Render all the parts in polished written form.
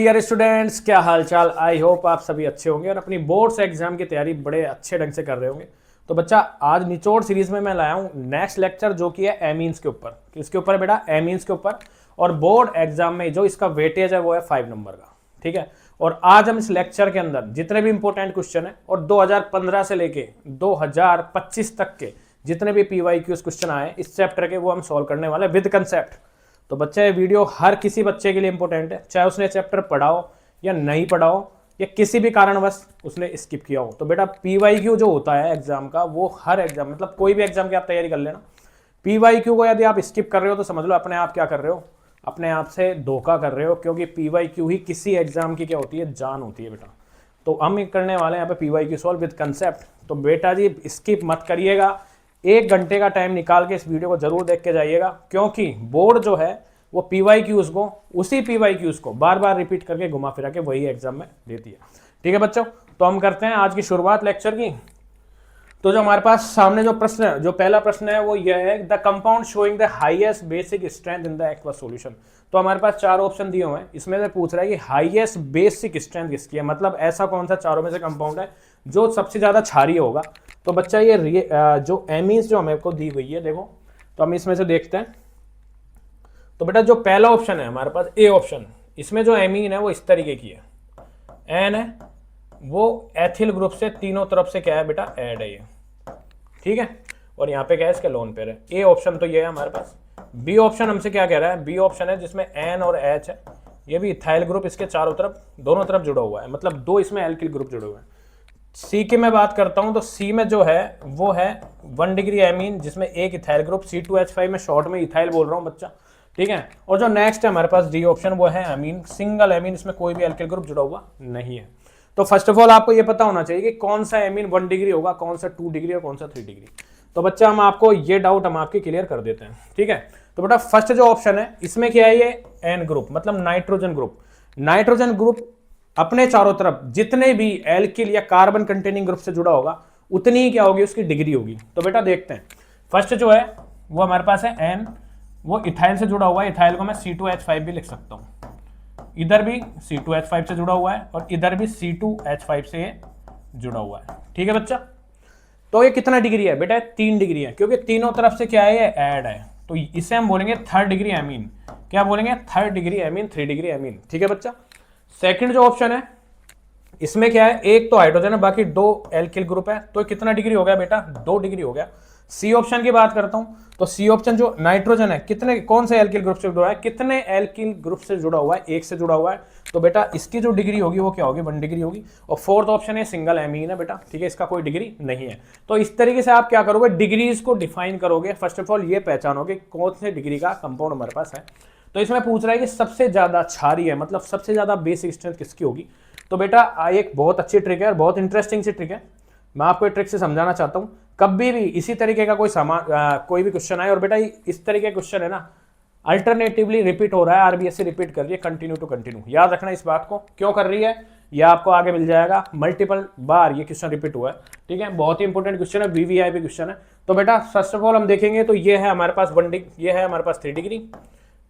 Dear students, क्या हाल चाल। I hope आप सभी अच्छे होंगे और अपनी बोर्ड्स एग्जाम की तैयारी बड़े अच्छे ढंग से कर रहे होंगे। तो बच्चा, आज निचोड़ सीरीज में मैं लाया हूँ नेक्स्ट लेक्चर, जो कि है एमीन्स के ऊपर। किसके ऊपर है बेटा? एमीन्स के ऊपर। और बोर्ड एग्जाम में जो इसका वेटेज है वो है 5 नंबर का। ठीक है। और आज हम इस लेक्चर के अंदर जितने भी इंपॉर्टेंट क्वेश्चन है और 2015 से लेके 2025 तक के जितने भी PYQs क्वेश्चन आए इस चैप्टर के, वो हम सॉल्व करने वाले विद कंसेप्ट। तो बच्चा, ये वीडियो हर किसी बच्चे के लिए इंपॉर्टेंट है, चाहे उसने चैप्टर पढ़ाओ या नहीं पढ़ाओ या किसी भी कारणवश उसने स्किप किया हो। तो बेटा, PYQ जो होता है एग्जाम का, वो हर एग्जाम, मतलब कोई भी एग्जाम की आप तैयारी कर लेना, PYQ को यदि आप स्किप कर रहे हो तो समझ लो अपने आप क्या कर रहे हो, अपने आप से धोखा कर रहे हो। क्योंकि PYQ ही किसी एग्जाम की क्या होती है, जान होती है बेटा। तो हम करने वाले हैं यहाँ पे PYQ सॉल्व विद कंसेप्ट। तो बेटा जी, स्किप मत करिएगा, 1 घंटे का टाइम निकाल के इस वीडियो को जरूर देख के जाइएगा। क्योंकि बोर्ड जो है वो PYQs को, उसी PYQs को बार बार रिपीट करके घुमा फिरा के वही एग्जाम में देती है। ठीक है बच्चों, तो हम करते हैं आज की शुरुआत लेक्चर की। तो जो हमारे पास सामने जो प्रश्न है, जो पहला प्रश्न है वो ये है, the compound showing the highest basic strength in the aqueous solution. तो हमारे पास 4 ऑप्शन दिए हुए हैं, इसमें से पूछ रहा है कि हाईएस्ट बेसिक स्ट्रेंथ किसकी है, मतलब ऐसा कौन सा चारों में से कंपाउंड है जो सबसे ज्यादा क्षारीय होगा। तो बच्चा, ये जो एमीन्स जो हमें को दी हुई है, देखो तो हम इसमें से देखते हैं। तो बेटा, जो पहला ऑप्शन है हमारे पास ए ऑप्शन, इसमें जो एमीन है वो इस तरीके की है, एन है, वो एथिल ग्रुप से तीनों तरफ से क्या है बेटा, ऐड है ये। ठीक है। और यहाँ पे क्या है, इसके लोन पेयर है। ए ऑप्शन तो ये है हमारे पास। बी ऑप्शन हमसे क्या कह रहा है, बी ऑप्शन है जिसमें एन और एच है, ये भी इथाइल ग्रुप इसके चारों तरफ, दोनों तरफ जुड़ा हुआ है, मतलब 2 इसमें एल्किल ग्रुप जुड़े हुए हैं। सी की मैं बात करता हूं तो सी में जो है वो है 1 डिग्री एमीन, जिसमें एक इथाइल ग्रुप, C2H5 में शॉर्ट में इथाइल बोल रहा हूं बच्चा। ठीक है। और जो नेक्स्ट है हमारे पास डी ऑप्शन, वो है एमीन, सिंगल एमीन, इसमें कोई भी एल्किल ग्रुप जुड़ा हुआ नहीं है। तो फर्स्ट ऑफ ऑल आपको ये पता होना चाहिए कि कौन सा एमीन 1 डिग्री होगा, कौन सा 2 डिग्री और कौन सा 3 डिग्री। तो बच्चा, हम आपको ये डाउट हम आपके क्लियर कर देते हैं। ठीक है। तो बेटा, फर्स्ट जो ऑप्शन है इसमें क्या है, ये एन ग्रुप, मतलब नाइट्रोजन ग्रुप। नाइट्रोजन ग्रुप अपने चारों तरफ जितने भी एल्किल या कार्बन कंटेनिंग ग्रुप से जुड़ा होगा उतनी ही क्या होगी, उसकी डिग्री होगी। तो बेटा देखते हैं, फर्स्ट जो है वो हमारे पास है एन, वो इथाइल से जुड़ा हुआ है। इथाइल को मैं C2H5 भी लिख सकता हूं, इधर भी C2H5 से जुड़ा हुआ है और इधर भी C2H5 से जुड़ा हुआ है। ठीक है बच्चा। तो ये कितना डिग्री है बेटा, 3 डिग्री है, क्योंकि तीनों तरफ से क्या है, ये ऐड है। तो इसे हम बोलेंगे 3rd डिग्री एमीन। क्या बोलेंगे, 3rd degree amine, 3 degree amine. ठीक है बच्चा। सेकंड जो ऑप्शन है इसमें क्या है, एक तो हाइड्रोजन है, बाकी 2 एल्किल ग्रुप है। तो कितना डिग्री हो गया बेटा, 2 डिग्री हो गया। सी ऑप्शन की बात करता हूं तो सी ऑप्शन जो नाइट्रोजन है, कितने, कौन से एल्किल ग्रुप से जुड़ा है, कितने एल्किल ग्रुप से जुड़ा हुआ है, एक से जुड़ा हुआ है। तो बेटा इसकी जो डिग्री होगी वो क्या होगी, 1 डिग्री होगी। और फोर्थ ऑप्शन है सिंगल एमीन है बेटा। ठीक है, इसका कोई डिग्री नहीं है। तो इस तरीके से आप क्या करोगे, डिग्रीज को डिफाइन करोगे। फर्स्ट ऑफ ऑल ये पहचानोगे कौन से डिग्री का कंपाउंड हमारे पास है। तो इसमें पूछ रहा है कि सबसे ज्यादा क्षारीय है, मतलब सबसे ज्यादा बेसिक स्ट्रेंथ किसकी होगी। तो बेटा एक बहुत अच्छी ट्रिक है और बहुत इंटरेस्टिंग सी ट्रिक है, मैं आपको ट्रिक से समझाना चाहता हूं। कभी भी इसी तरीके का कोई भी क्वेश्चन आए, और बेटा इस तरीके का क्वेश्चन है ना, अल्टरनेटिवली रिपीट हो रहा है, आरबीएससी रिपीट कर रही है कंटिन्यू टू कंटिन्यू। याद रखना इस बात को, क्यों कर रही है यह आपको आगे मिल जाएगा, मल्टीपल बार ये क्वेश्चन रिपीट हुआ है। ठीक है, बहुत ही इंपॉर्टेंट क्वेश्चन है, वीवीआईपी क्वेश्चन है। तो बेटा फर्स्ट ऑफ ऑल हम देखेंगे तो ये है हमारे पास 1 डिग्री, ये है हमारे पास 3 डिग्री,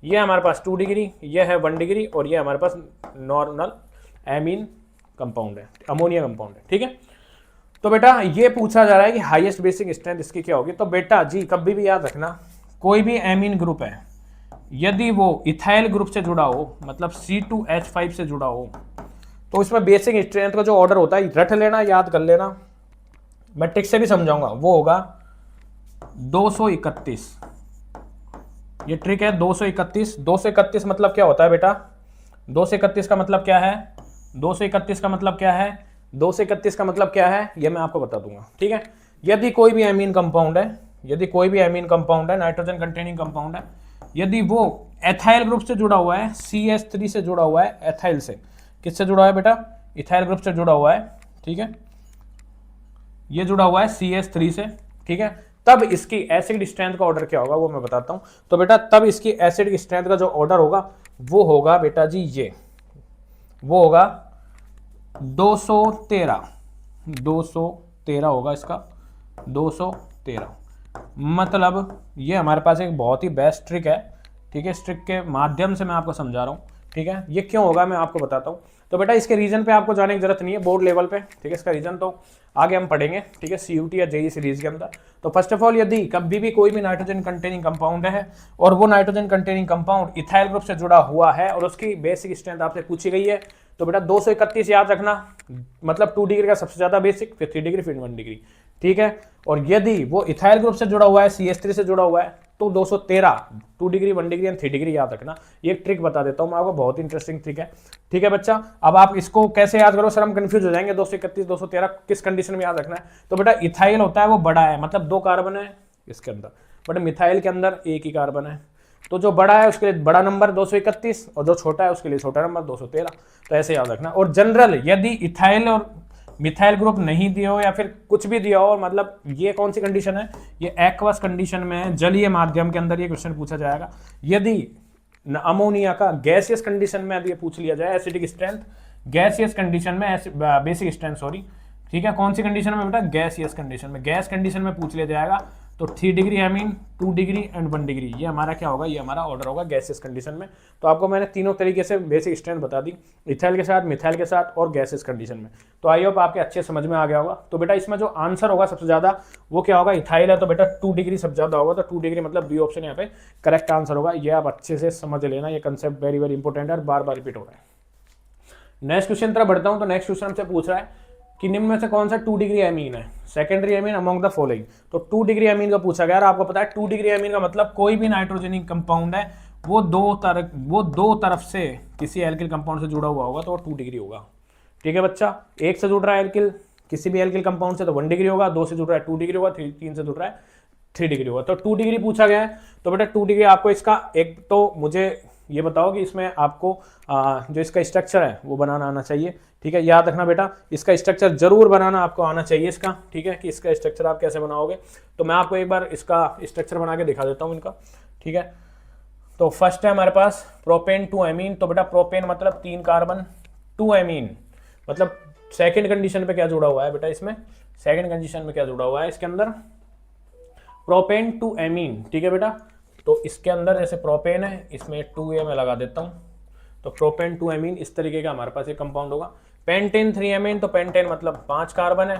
ये हमारे पास 2 डिग्री, ये है 1 डिग्री, और ये हमारे पास नॉर्मल एमीन कंपाउंड है, अमोनिया कंपाउंड है। ठीक है। तो बेटा ये पूछा जा रहा है कि हाईएस्ट बेसिक स्ट्रेंथ इसकी क्या होगी। तो बेटा जी कभी भी याद रखना, कोई भी एमीन ग्रुप है यदि वो इथाइल ग्रुप से जुड़ा हो, मतलब C2H5 से जुड़ा हो, तो इसमें बेसिक स्ट्रेंथ का जो ऑर्डर होता है रट लेना, याद कर लेना, मैं ट्रिक से भी समझाऊंगा, वो होगा 231। ये ट्रिक है 231। 231 मतलब क्या होता है बेटा, 231 का मतलब क्या है, 231 का मतलब क्या है, 231 का मतलब क्या है, ये मैं आपको बता दूंगा। ठीक है। यदि कोई भी एमीन कंपाउंड है, यदि कोई भी एमीन कंपाउंड है, नाइट्रोजन कंटेनिंग कंपाउंड है, यदि वो एथाइल ग्रुप से जुड़ा हुआ है, CH3 से जुड़ा हुआ है, एथाइल से, किससे जुड़ा है बेटा, इथाइल ग्रुप से जुड़ा हुआ है। ठीक है, ये जुड़ा हुआ है CH3 से। ठीक है, तब इसकी एसिड स्ट्रेंथ का ऑर्डर क्या होगा वो मैं बताता हूं। तो बेटा तब इसकी एसिड स्ट्रेंथ का जो ऑर्डर होगा वो होगा बेटा जी ये, वो होगा 213 होगा इसका, 213। मतलब ये हमारे पास एक बहुत ही बेस्ट ट्रिक है। ठीक है, इस ट्रिक के माध्यम से मैं आपको समझा रहा हूँ ठीक है, ये क्यों होगा मैं आपको बताता हूँ। तो बेटा इसके रीजन पे आपको जाने की जरूरत नहीं है बोर्ड लेवल पे, ठीक है, इसका रीजन तो आगे हम पढ़ेंगे, ठीक है, CUT या JEE सीरीज के अंदर। तो फर्स्ट ऑफ ऑल यदि कभी भी कोई भी नाइट्रोजन कंटेनिंग कंपाउंड है और वो nitrogen containing compound ethyl group से जुड़ा हुआ है और उसकी बेसिक स्ट्रेंथ आपसे पूछी गई है, तो बेटा 231 याद रखना, मतलब 2 डिग्री का सबसे ज्यादा बेसिक, फिर 3 डिग्री, फिर 1 डिग्री, ठीक है। और यदि वो इथाइल ग्रुप से जुड़ा हुआ है, CH3 से जुड़ा हुआ है, तो 213, 2 डिग्री, 1 डिग्री एंड 3 डिग्री याद रखना। ये एक ट्रिक बता देता हूं मैं आपको, बहुत इंटरेस्टिंग ट्रिक है, ठीक है बच्चा। अब आप इसको कैसे याद करो सर, हम कंफ्यूज हो जाएंगे, 231 213 किस कंडीशन में याद रखना है। तो बेटा इथाइल होता है वो बड़ा है, मतलब 2 कार्बन है इसके अंदर, बट मिथाइल के अंदर एक ही कार्बन है, तो जो बड़ा है उसके लिए बड़ा नंबर 231 और जो छोटा है उसके लिए छोटा नंबर 213, तो ऐसे याद रखना। और जनरल यदि इथाइल और मिथाइल ग्रुप नहीं दिया हो या फिर कुछ भी दिया हो, मतलब ये कौन सी कंडीशन है, ये एक्वस कंडीशन में जलीय माध्यम के अंदर ये क्वेश्चन पूछा जाएगा। यदि अमोनिया का गैसियस कंडीशन में यदि पूछ लिया जाए, एसिडिक स्ट्रेंथ गैसियस कंडीशन में, बेसिक स्ट्रेंथ सॉरी, ठीक है, कौन सी कंडीशन में बेटा, गैसियस कंडीशन में, गैस कंडीशन में पूछ लिया जाएगा, तो 3 degree amine, 2 degree and 1 degree, ये हमारा क्या होगा, ये हमारा ऑर्डर होगा गैसियस कंडीशन में। तो आपको मैंने तीनों तरीके से बेसिक स्ट्रेंथ बता दी, इथाइल के साथ, मिथाइल के साथ और गैसियस कंडीशन में। तो आई होप आपके अच्छे समझ में आ गया होगा। तो बेटा इसमें जो आंसर होगा सबसे ज्यादा वो क्या होगा, इथाइल है, तो बेटा 2 डिग्री सबसे ज्यादा होगा, तो 2 डिग्री मतलब बी ऑप्शन यहाँ पे करेक्ट आंसर होगा। ये आप अच्छे से समझ लेना, ये कंसेप्ट वेरी वेरी इंपॉर्टेंट है, बार बार रिपीट हो रहा है। नेक्स्ट क्वेश्चन तरफ बढ़ता हूं। तो नेक्स्ट क्वेश्चन हमसे पूछ रहा है कि निम्न में से कौन सा 2 डिग्री एमीन है, secondary amine among the following. तो 2 डिग्री एमीन का पूछा गया, आपको पता है 2 डिग्री एमीन का मतलब कोई भी नाइट्रोजनिक कंपाउंड है वो दो तरफ से किसी एल्किल कंपाउंड से जुड़ा हुआ होगा, तो वो 2 डिग्री होगा, ठीक है बच्चा। एक से जुड़ रहा है एल्किल, किसी भी एल्किल कंपाउंड से, तो 1 डिग्री होगा, 2 से जुड़ रहा है 2 डिग्री होगा, 3 से जुड़ रहा है 3 डिग्री होगा। तो 2 डिग्री पूछा गया है, तो बेटा 2 डिग्री आपको इसका एक तो मुझे ये बताओ कि इसमें आपको जो इसका स्ट्रक्चर है वो बनाना आना चाहिए, ठीक है। याद रखना बेटा इसका स्ट्रक्चर जरूर बनाना आपको आना चाहिए इसका, ठीक है, कि इसका स्ट्रक्चर आप कैसे बनाओगे। तो मैं आपको एक बार इसका स्ट्रक्चर बना के दिखा देता हूँ इनका, ठीक है। तो फर्स्ट है हमारे पास प्रोपेन टू एमीन, तो बेटा प्रोपेन मतलब 3 कार्बन, टू एमीन मतलब सेकेंड कंडीशन पे क्या जुड़ा हुआ है बेटा, इसमें सेकेंड कंडीशन में क्या जुड़ा हुआ है इसके अंदर, प्रोपेन टू एमीन, ठीक है बेटा। तो इसके अंदर जैसे प्रोपेन है, इसमें 2A मैं लगा देता हूँ, तो प्रोपेन टू एमीन इस तरीके का हमारे पास एक कंपाउंड होगा। पेंटेन 3 एमीन, तो पेंटेन मतलब 5 कार्बन है,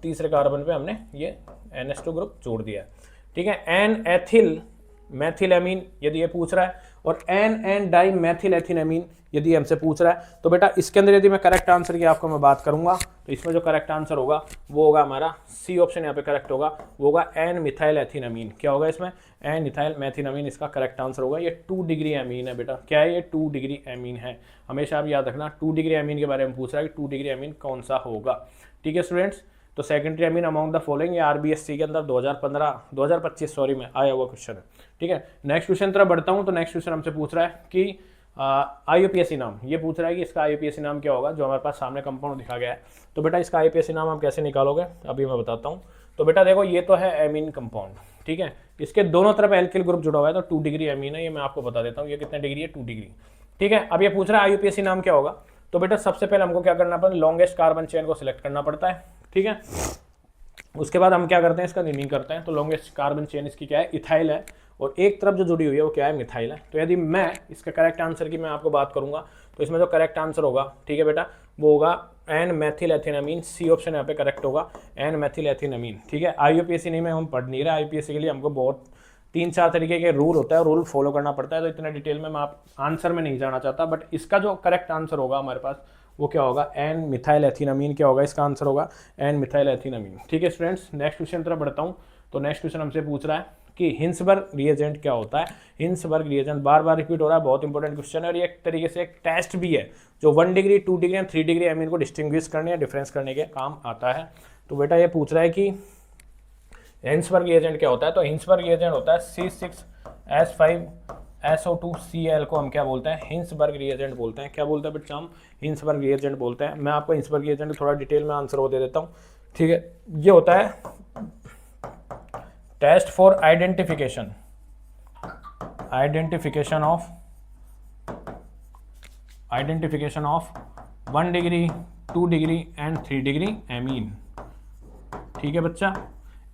तीसरे कार्बन पे हमने ये NH2 ग्रुप जोड़ दिया है, ठीक है। एन एथिल मैथिल एमीन यदि ये पूछ रहा है, और N di methyl ethan amine यदि हमसे पूछ रहा है, तो बेटा इसके अंदर यदि मैं करेक्ट आंसर की आपको मैं बात करूंगा, तो इसमें जो करेक्ट आंसर होगा वो होगा हमारा सी ऑप्शन यहाँ पे करेक्ट होगा, वो होगा एन मिथाइल एथिन अमीन। क्या होगा इसमें, एन मिथाइल मैथिन अमीन इसका करेक्ट आंसर होगा। ये 2 डिग्री अमीन है बेटा, क्या है ये 2 डिग्री अमीन है, हमेशा आप याद रखना 2 डिग्री अमीन के बारे में पूछ रहा है कि 2 डिग्री अमीन कौन सा होगा, ठीक है स्टूडेंट्स। तो secondary amine among the following, ये RBSC के अंदर 2025 सॉरी में आया हुआ क्वेश्चन है, ठीक है। नेक्स्ट क्वेश्चन तरफ बढ़ता हूँ। तो नेक्स्ट क्वेश्चन हमसे पूछ रहा है कि IUPAC नाम, ये पूछ रहा है कि इसका IUPAC नाम क्या होगा, जो हमारे पास सामने कंपाउंड दिखा गया है। तो बेटा इसका IUPAC नाम आप कैसे निकालोगे अभी मैं बताता हूँ। तो बेटा देखो ये तो है एमीन कंपाउंड, ठीक है, इसके दोनों तरफ एल्किल ग्रुप जुड़ा हुआ है, तो 2 डिग्री एमीन है, ये मैं आपको बता देता हूँ। ये कितने डिग्री है, 2 डिग्री, ठीक है। अब ये पूछ रहा है IUPAC नाम क्या होगा। तो बेटा सबसे पहले हमको क्या करना पड़ता है, लॉन्गेस्ट कार्बन चेन को सिलेक्ट करना पड़ता है, ठीक है। उसके बाद हम क्या करते हैं, इसका रीनिंग करते हैं। तो लॉन्गेस्ट कार्बन चेन इसकी क्या है, इथाइल है, और एक तरफ जो जुड़ी हुई है वो क्या है, मिथाइल है। तो यदि मैं इसका करेक्ट आंसर की मैं आपको बात करूंगा, तो इसमें जो करेक्ट आंसर होगा, ठीक है बेटा, वो होगा एन मैथिल एथिनामीन, सी ऑप्शन यहाँ पे करेक्ट होगा, एन मैथिल एथिनामीन, ठीक है। IUPAC नहीं में हम पढ़ नहीं रहे, IUPAC के लिए हमको बहुत 3-4 तरीके के रूल होता है, रूल फॉलो करना पड़ता है, तो इतना डिटेल में मैं आप आंसर में नहीं जाना चाहता। बट इसका जो करेक्ट आंसर होगा हमारे पास वो क्या होगा, एन मिथाइल एथिनामीन, क्या होगा इसका आंसर होगा एन मिथाइल एथिनामीन, ठीक है स्टूडेंट्स। नेक्स्ट क्वेश्चन तरफ बढ़ता हूँ। तो नेक्स्ट क्वेश्चन हमसे पूछ रहा है कि हिंसबर्ग रिएजेंट क्या होता है। हिंसबर्ग रिएजेंट बार बार रिपीट हो रहा है, बहुत इंपॉर्टेंट क्वेश्चन है, और ये एक तरीके से एक टेस्ट भी है जो 1 degree 2 degree and 3 degree amine को डिस्टिंग्विश करने या डिफरेंस करने के काम आता है। तो बेटा ये पूछ रहा है कि हिंसबर्ग रिएजेंट क्या होता है। तो हिंसबर्ग रिएजेंट होता है C6H5SO2Cl को हम क्या बोलते हैं, हिंसबर्ग रिएजेंट बोलते हैं। क्या बोलते हैं बच्चा, हम हिंसबर्ग रिएजेंट बोलते हैं। मैं आपको हिंसबर्ग रिएजेंट थोड़ा डिटेल में आंसर वो दे देता हूँ, ठीक है। ये होता है test for identification of 1 degree 2 degree and 3 degree amine, ठीक है बच्चा।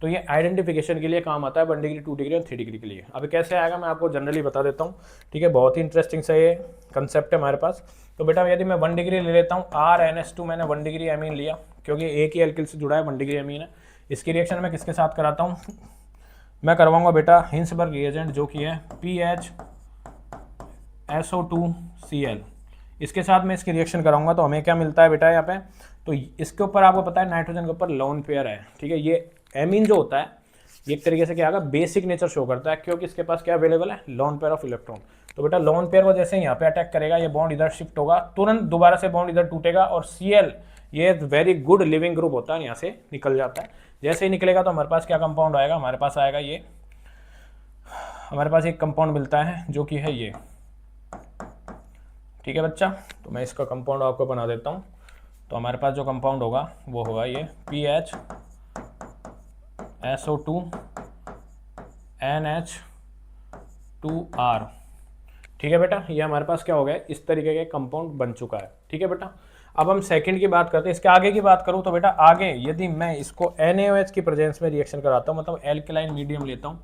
तो ये आइडेंटिफिकेशन के लिए काम आता है 1 डिग्री 2 डिग्री और 3 डिग्री के लिए। अब कैसे आएगा मैं आपको जनरली बता देता हूँ, ठीक है। बहुत ही इंटरेस्टिंग सा ये कंसेप्ट है हमारे पास। तो बेटा यदि मैं 1 डिग्री ले लेता हूँ, RNH2 मैंने 1 डिग्री एमीन लिया, क्योंकि एक ही एल्किल से जुड़ा है, 1 डिग्री एमीन है। इसकी रिएक्शन मैं किसके साथ कराता हूँ, मैं करवाऊंगा बेटा हिंसबर्ग रिएजेंट, जो कि है PHSO2Cl। इसके साथ मैं इसकी रिएक्शन कराऊंगा तो हमें क्या मिलता है बेटा यहाँ पे, तो इसके ऊपर आपको पता है नाइट्रोजन के ऊपर लोन पेयर है, ठीक है। ये एमीन जो होता है ये एक तरीके से क्या होगा, बेसिक नेचर शो करता है, क्योंकि इसके पास क्या अवेलेबल है, लोन पेयर ऑफ इलेक्ट्रॉन। तो बेटा लोन पेयर को जैसे यहाँ पे अटैक करेगा, ये बॉन्ड इधर शिफ्ट होगा, तुरंत दोबारा से बॉन्ड इधर टूटेगा और Cl ये वेरी गुड लिविंग ग्रुप होता है, यहाँ से निकल जाता है। जैसे ही निकलेगा तो हमारे पास क्या कंपाउंड आएगा, हमारे पास आएगा ये, हमारे पास एक कंपाउंड मिलता है जो कि है ये, ठीक है बच्चा। तो मैं इसका कंपाउंड आपको बना देता हूँ। तो हमारे पास जो कंपाउंड होगा वो होगा ये PHSO2NH2R, ठीक है बेटा। ये हमारे पास क्या हो गया, इस तरीके के कंपाउंड बन चुका है, ठीक है बेटा। अब हम सेकंड की बात करते हैं। इसके आगे की बात करूँ तो बेटा आगे यदि मैं इसको NaOH की प्रेजेंस में रिएक्शन कराता हूँ, मतलब एल्कलाइन मीडियम लेता हूँ,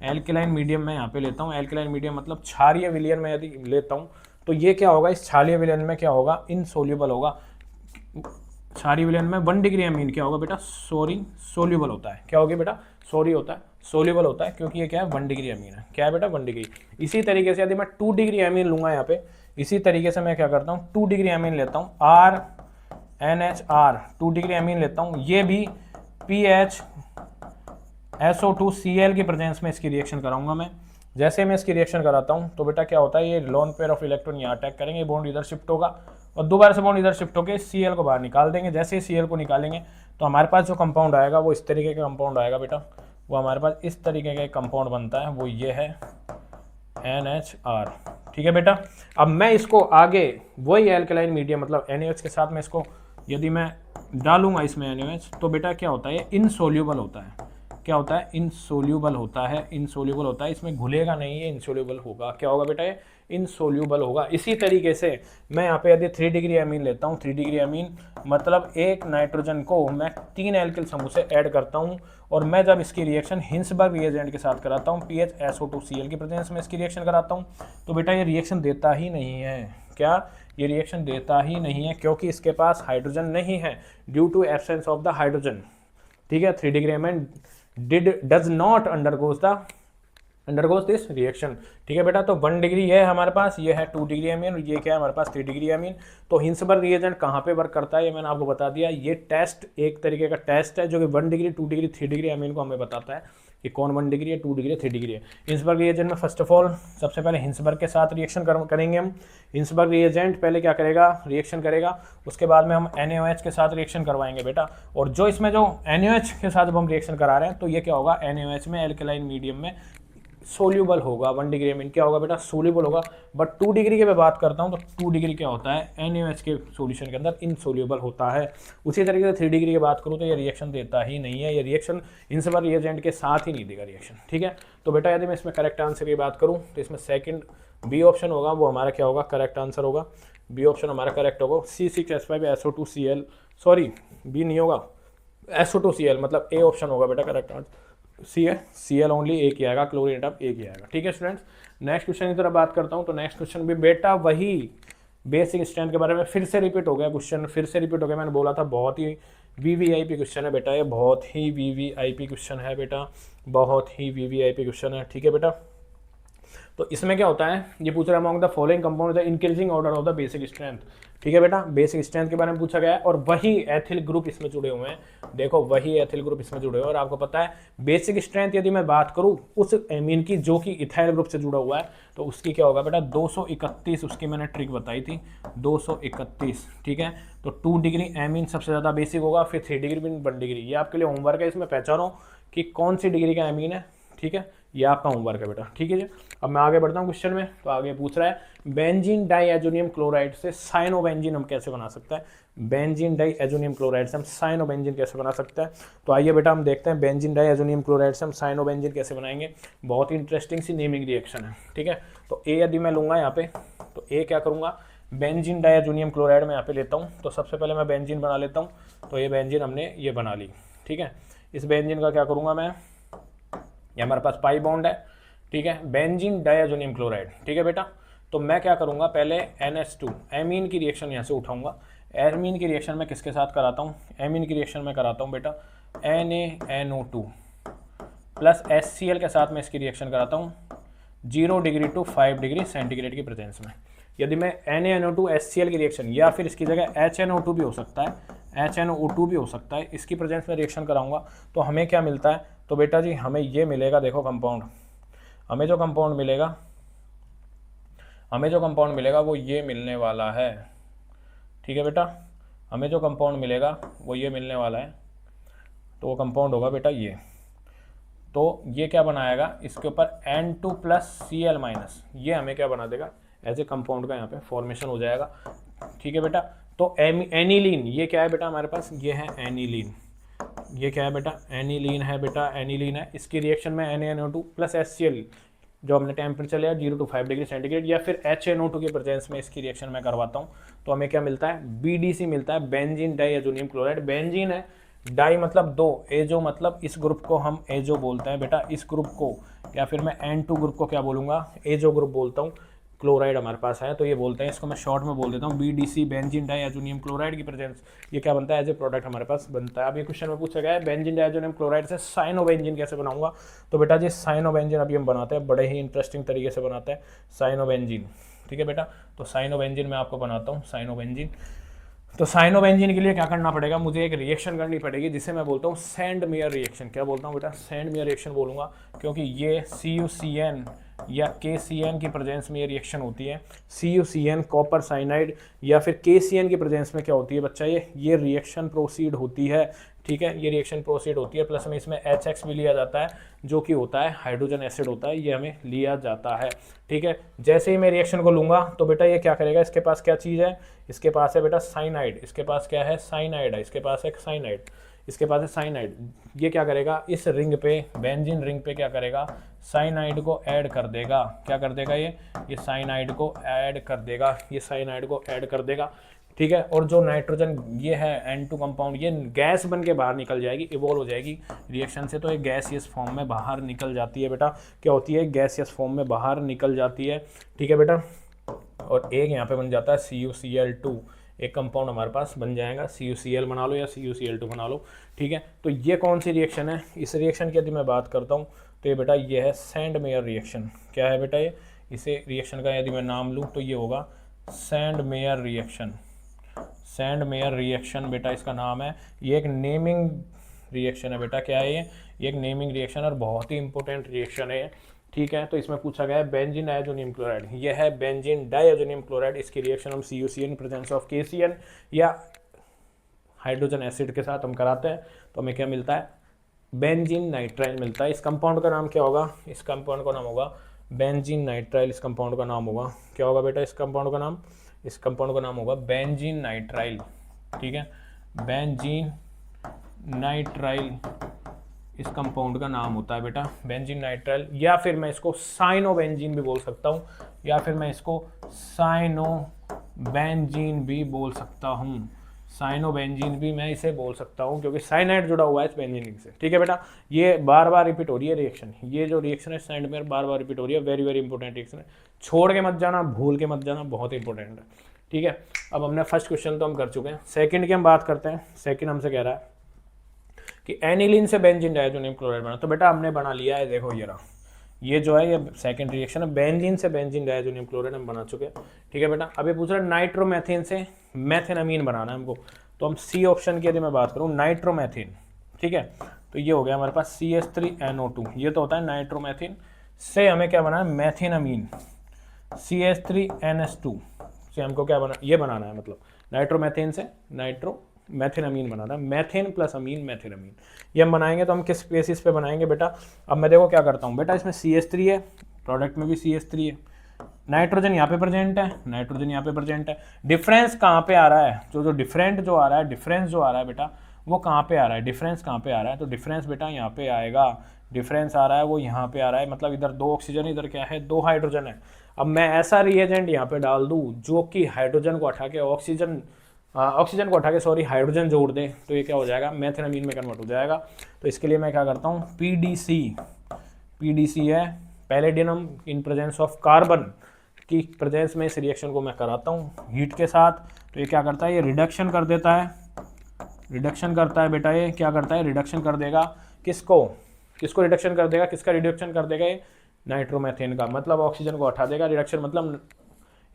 एल्कलाइन मीडियम मैं यहाँ पे लेता हूँ, एल्कलाइन मीडियम मतलब क्षारीय विलयन में यदि लेता हूँ तो ये क्या होगा, इस क्षारीय विलयन में क्या होगा, इनसोल्यूबल होगा। क्षारीय विलयन में 1 डिग्री अमीन क्या होगा बेटा, सोल्यूबल होता है। क्या होगी बेटा, होता है, सोल्यूबल होता है, क्योंकि ये क्या है 1 डिग्री अमीन है। क्या है बेटा 1 डिग्री। इसी तरीके से यदि मैं 2 डिग्री अमीन लूंगा यहाँ पे, इसी तरीके से मैं क्या करता हूँ, 2 डिग्री अमीन लेता हूँ, RNHR 2 डिग्री अमीन लेता हूँ, ये भी PHSO2Cl की प्रेजेंस में इसकी रिएक्शन कराऊंगा मैं। जैसे मैं इसकी रिएक्शन कराता हूँ तो बेटा क्या होता है, ये लोन पेयर ऑफ इलेक्ट्रॉन यहाँ अटैक करेंगे, बॉन्ड इधर शिफ्ट होगा और दोबारा से बॉन्ड इधर शिफ्ट होकर Cl को बाहर निकाल देंगे। जैसे ही Cl को निकालेंगे तो हमारे पास जो कंपाउंड आएगा वो इस तरीके का कंपाउंड आएगा बेटा, वो हमारे पास इस तरीके का कंपाउंड बनता है, वो ये है NHR, ठीक है बेटा। अब मैं इसको आगे वही एल्कलाइन मीडियम मतलब NaOH के साथ में इसको यदि मैं डालूंगा इसमें NaOH, तो बेटा क्या होता है, ये इनसोल्यूबल होता है। क्या होता है, इनसोल्यूबल होता है, इनसोल्यूबल होता है, इसमें घुलेगा नहीं, ये इनसोल्यूबल होगा। क्या होगा बेटा, ये इनसोल्यूबल होगा। इसी तरीके से मैं यहाँ पे यदि 3 डिग्री अमीन लेता हूँ, 3 डिग्री अमीन मतलब एक नाइट्रोजन को मैं 3 एल्किल समूह से ऐड करता हूँ और मैं जब इसकी रिएक्शन हिंसबर्ग रिएजेंट के साथ कराता हूँ, PHSO2Cl की प्रेजेंस में इसकी रिएक्शन कराता हूँ, तो बेटा ये रिएक्शन देता ही नहीं है। क्या, ये रिएक्शन देता ही नहीं है, क्योंकि इसके पास हाइड्रोजन नहीं है, due to absence of the hydrogen, ठीक है। 3 degree amine does not undergoes this reaction, ठीक है बेटा। तो 1 डिग्री ये है हमारे पास, ये है 2 डिग्री अमीन, ये क्या है हमारे पास 3 डिग्री अमीन। तो हिंसबर्ग रिएजेंट कहाँ पे वर्क करता है ये मैंने आपको बता दिया। ये टेस्ट एक तरीके का टेस्ट है जो कि 1 डिग्री 2 डिग्री 3 डिग्री अमीन को हमें बताता है कि कौन 1 डिग्री है, 2 डिग्री है, 3 डिग्री है। हिंसबर्ग रिएजेंट में फर्स्ट ऑफ ऑल सबसे पहले हिंसबर्ग के साथ रिएक्शन करेंगे हम। हिंसबर्ग रिएजेंट पहले क्या करेगा, रिएक्शन करेगा, उसके बाद में हम NaOH के साथ रिएक्शन करवाएंगे बेटा। और जो इसमें जो NaOH के साथ जब हम रिएक्शन करा रहे हैं तो ये क्या होगा, NaOH में एल्कलाइन मीडियम में सोल्यूबल होगा। 1 डिग्री अमीन क्या होगा बेटा, सोल्यूबल होगा। बट 2 डिग्री की मैं बात करता हूँ तो 2 डिग्री क्या होता है, NaOH के सॉल्यूशन के अंदर इनसोल्यूबल होता है। उसी तरीके से 3 डिग्री की बात करूँ तो ये रिएक्शन देता ही नहीं है, ये रिएक्शन हिंसबर्ग रिएजेंट के साथ ही नहीं देगा रिएक्शन, ठीक है। तो बेटा यदि मैं इसमें करेक्ट आंसर की बात करूँ तो इसमें सेकंड बी ऑप्शन होगा, वो हमारा क्या होगा, करेक्ट आंसर होगा। बी ऑप्शन हमारा करेक्ट होगा। C6H5SO2Cl, सॉरी बी नहीं होगा, SO2Cl मतलब ए ऑप्शन होगा बेटा करेक्ट आंसर। सी है, Cl ओनली एक ही आएगा, क्लोरीन एटम एक ही आएगा, ठीक है स्टूडेंट्स। नेक्स्ट क्वेश्चन की तरफ बात करता हूँ तो नेक्स्ट क्वेश्चन भी बेटा वही बेसिक स्ट्रेंथ के बारे में फिर से रिपीट हो गया क्वेश्चन, फिर से रिपीट हो गया। मैंने बोला था बहुत ही वीवीआईपी क्वेश्चन है बेटा, ये बहुत ही वीवीआईपी क्वेश्चन है बेटा, बहुत ही वीवीआईपी क्वेश्चन है, ठीक है बेटा। तो इसमें क्या होता है, ये पूछ रहा है among the following compound the increasing order of the basic strength, ठीक है बेटा। बेसिक स्ट्रेंथ के बारे में पूछा गया है और वही एथिल ग्रुप इसमें जुड़े हुए हैं, देखो वही एथिल ग्रुप इसमें जुड़े हुए हैं। और आपको पता है बेसिक स्ट्रेंथ यदि मैं बात करूं उस एमीन की जो कि इथाइल ग्रुप से जुड़ा हुआ है तो उसकी क्या होगा बेटा 231, उसकी मैंने ट्रिक बताई थी 231, ठीक है। तो 2 डिग्री एमीन सबसे ज़्यादा बेसिक होगा, फिर 3 डिग्री फिर 1 डिग्री। ये आपके लिए होमवर्क है, इसमें पहचानो कि कौन सी डिग्री का एमीन है, ठीक है, ये आपका होमवर्क है बेटा, ठीक है जी। अब मैं आगे बढ़ता हूँ क्वेश्चन में। तो आगे पूछ रहा है बेंजीन डाइएजोनियम क्लोराइड से साइनोबेंजीन हम कैसे बना सकते हैं, बेंजीन डाइएजोनियम क्लोराइड से हम साइनोबेंजीन कैसे बना सकते हैं। तो आइए बेटा हम देखते हैं बेंजीन डाइएजोनियम क्लोराइड से हम साइनोबेंजीन कैसे बनाएंगे। बहुत ही इंटरेस्टिंग सी नेमिंग रिएक्शन है, ठीक है। तो ए यदि मैं लूँगा यहाँ पे, तो ए क्या करूँगा, बेंजीन डाइएजोनियम क्लोराइड में यहाँ पे लेता हूँ। तो सबसे पहले मैं बेंजीन बना लेता हूँ, तो ये बेंजीन हमने ये बना ली, ठीक है। इस बेंजीन का क्या करूँगा मैं, ये हमारे पास पाई बॉन्ड है, ठीक है, बेंजीन डाइअजोनियम क्लोराइड, ठीक है बेटा। तो मैं क्या करूँगा, पहले NH2 एमीन की रिएक्शन यहाँ से उठाऊँगा। एमीन की रिएक्शन मैं किसके साथ कराता हूँ, एमीन की रिएक्शन में कराता हूँ बेटा NaNO2 प्लस HCl के साथ मैं इसकी रिएक्शन कराता हूँ 0 डिग्री टू 5 डिग्री सेंटीग्रेड की प्रेजेंस में। यदि मैं NaNO2 HCl की रिएक्शन या फिर इसकी जगह HNO2 भी हो सकता है, HNO2 भी हो सकता है, इसकी प्रेजेंस में रिएक्शन कराऊंगा तो हमें क्या मिलता है, तो बेटा जी हमें ये मिलेगा, देखो कंपाउंड, हमें जो कंपाउंड मिलेगा वो ये मिलने वाला है, ठीक है बेटा, हमें जो कंपाउंड मिलेगा वो ये मिलने वाला है। तो वो कंपाउंड होगा बेटा ये, तो ये क्या बनाएगा, इसके ऊपर N2 प्लस Cl माइनस, ये हमें क्या बना देगा, एज ए कंपाउंड का यहाँ पे फॉर्मेशन हो जाएगा, ठीक है बेटा। तो एनिलीन, ये क्या है बेटा हमारे पास, ये है एनिलीन, ये क्या है बेटा, एनिलीन है बेटा, एनिलीन है। इसकी रिएक्शन में NaNO2 प्लस HCl जो हमने टेम्परेचर लिया 0 टू 5 डिग्री सेंटीग्रेड या फिर HNO2 के प्रेजेंस में इसकी रिएक्शन मैं करवाता हूँ, तो हमें क्या मिलता है, BDC मिलता है, बेंजीन डाइअजोनियम क्लोराइड। बेंजीन है, डाई मतलब दो, एजो मतलब इस ग्रुप को हम एजो बोलते हैं बेटा, इस ग्रुप को, या फिर मैं N2 ग्रुप को क्या बोलूँगा, एजो ग्रुप बोलता हूँ। क्लोराइड हमारे पास है तो ये बोलते हैं, इसको मैं शॉर्ट में बोल देता हूँ BDC, बेंजीन डाइअजोनियम क्लोराइड की प्रेजेंस, ये क्या बनता है, एज ए प्रोडक्ट हमारे पास बनता है। अब ये क्वेश्चन में पूछा गया है बेंजीन डाइअजोनियम क्लोराइड से साइनोबेंजीन कैसे बनाऊंगा, तो बेटा जी साइनोबेंजीन अभी हम बनाते हैं, बड़े ही इंटरेस्टिंग तरीके से बनाते हैं साइनोबेंजीन, ठीक है बेटा। तो साइनोबेंजीन मैं आपको बनाता हूँ साइनोबेंजीन। तो साइनोबेंजीन के लिए क्या करना पड़ेगा, मुझे एक रिएक्शन करनी पड़ेगी जिसे मैं बोलता हूँ सैंड मेयर रिएक्शन। क्या बोलता हूँ बेटा, सैंड मेयर रिएक्शन बोलूँगा, क्योंकि ये CuCN या KCN की प्रेजेंस में ये रिएक्शन होती है। CuCN कॉपर साइनाइड या फिर KCN की प्रेजेंस में क्या होती है बच्चा, ये रिएक्शन प्रोसीड होती है, ठीक है, ये रिएक्शन प्रोसीड होती है। प्लस में इसमें HX भी लिया जाता है जो कि होता है हाइड्रोजन एसिड होता है, ये हमें लिया जाता है, ठीक है। जैसे ही मैं रिएक्शन को लूँगा तो बेटा ये क्या करेगा, इसके पास क्या चीज़ है, इसके पास है बेटा साइनाइड, इसके पास क्या है, साइनाइड है, इसके पास है साइनाइड, इसके पास है साइनाइड। ये क्या करेगा, इस रिंग पे, बेंजीन रिंग पे क्या करेगा, साइनाइड को ऐड कर देगा। क्या कर देगा, ये साइनाइड को ऐड कर देगा, ये साइनाइड को ऐड कर देगा, ठीक है। और जो नाइट्रोजन ये है N2 कंपाउंड, ये गैस बन के बाहर निकल जाएगी, इवॉल्व हो जाएगी रिएक्शन से, तो ये गैसियस फॉर्म में बाहर निकल जाती है बेटा। क्या होती है, गैसियस फॉर्म में बाहर निकल जाती है, ठीक है बेटा। और एक यहाँ पे बन जाता है CuCl2, एक कंपाउंड हमारे पास बन जाएगा, CuCl बना लो या CuCl2 बना लो, ठीक है। तो ये कौन सी रिएक्शन है, इस रिएक्शन की यदि मैं बात करता हूँ तो ये बेटा ये है सैंड मेयर रिएक्शन। क्या है बेटा ये, इसे रिएक्शन का यदि मैं नाम लूँ तो ये होगा sand mayor reaction. Sand mayor reaction बेटा इसका नाम है, ये एक नेमिंग रिएक्शन है बेटा। क्या है ये एक नेमिंग रिएक्शन और बहुत ही इंपॉर्टेंट रिएक्शन है, ठीक है। तो इसमें पूछा गया है बेंजीन डाइअजोनियम क्लोराइड, ये है बेंजीन डाइअजोनियम क्लोराइड। इसकी रिएक्शन हम CuCN प्रेजेंस ऑफ KCN या हाइड्रोजन एसिड के साथ हम कराते हैं, तो हमें क्या मिलता है, बेंजीन नाइट्राइल मिलता है। इस कंपाउंड का नाम क्या होगा, इस कंपाउंड का नाम होगा बेंजीन नाइट्राइल। इस कंपाउंड का नाम होगा, क्या होगा बेटा इस कंपाउंड का नाम, इस कंपाउंड का नाम होगा बेंजीन नाइट्राइल, ठीक है, बेंजीन नाइट्राइल इस कंपाउंड का नाम होता है बेटा, बेंजीन नाइट्राइल। या फिर मैं इसको साइनोबेंजीन भी बोल सकता हूँ, या फिर मैं इसको साइनोबेंजीन भी बोल सकता हूँ, साइनोबेंजीन भी मैं इसे बोल सकता हूँ, क्योंकि साइनाइड जुड़ा हुआ है इस बेंजीन रिंग से, ठीक है बेटा। ये बार बार रिपीट हो रही है रिएक्शन, ये जो रिएक्शन है सैंड मेयर बार बार रिपीट हो रही है, वेरी वेरी इंपॉर्टेंट रिएक्शन है, छोड़ के मत जाना, भूल के मत जाना, बहुत इंपॉर्टेंट है, ठीक है। अब हमने फर्स्ट क्वेश्चन तो हम कर चुके हैं, सेकंड की हम बात करते हैं। सेकंड हमसे कह रहा है कि एनिलीन से बेंजीन डाइअजोनियम क्लोराइड बना, तो बेटा हमने बना लिया है, देखो ये रहा, ये जो है ये सेकंड रिएक्शन है, बेंजीन से बेंजीन डाइअजोनियम क्लोराइड हम बना चुके हैं, ठीक है बेटा। अब ये पूछ रहा है नाइट्रोमेथेन से मेथेनामीन बनाना है हमको, तो हम C ऑप्शन की यदि मैं बात करूँ नाइट्रोमेथेन, ठीक है, तो ये हो गया हमारे पास CH3NO2, ये तो होता है नाइट्रोमेथेन से हमें क्या बनाना है, मैथिनामीन CH3NH2 से हमको क्या बना, ये बनाना है, मतलब नाइट्रोमेथेन से मैथिनामीन बनाना है, मैथेन प्लस अमीन मैथिनामीन। ये हम बनाएंगे तो हम किस बेसिस पे बनाएंगे बेटा, अब मैं देखो क्या करता हूँ बेटा, इसमें CH3 है, प्रोडक्ट में भी CH3 है, नाइट्रोजन यहाँ पे प्रेजेंट है, नाइट्रोजन यहाँ पे प्रेजेंट है। डिफरेंस कहाँ पे आ रहा है, जो डिफरेंट जो आ रहा है, डिफरेंस जो आ रहा है बेटा वो कहाँ पे आ रहा है, डिफरेंस कहाँ पे आ रहा है, तो डिफरेंस बेटा यहाँ पे आएगा, डिफरेंस आ रहा है वो यहाँ पे आ रहा है, मतलब इधर 2 ऑक्सीजन, इधर क्या है 2 हाइड्रोजन है। अब मैं ऐसा रिएजेंट यहाँ पे डाल दूँ जो कि हाइड्रोजन को हटा के ऑक्सीजन ऑक्सीजन को हटा के सॉरी हाइड्रोजन जोड़ दें तो ये क्या हो जाएगा, मेथिनामीन में कन्वर्ट हो जाएगा। तो इसके लिए मैं क्या करता हूँ, पीडीसी है palladium in presence of carbon की प्रेजेंस में इस रिएक्शन को मैं कराता हूँ हीट के साथ। तो ये क्या करता है, ये रिडक्शन कर देता है, रिडक्शन करता है बेटा, ये क्या करता है, रिडक्शन कर देगा किसको, किसको रिडक्शन कर देगा, किसका रिडक्शन कर देगा, ये नाइट्रोमेथेन का, मतलब ऑक्सीजन को हटा देगा। रिडक्शन मतलब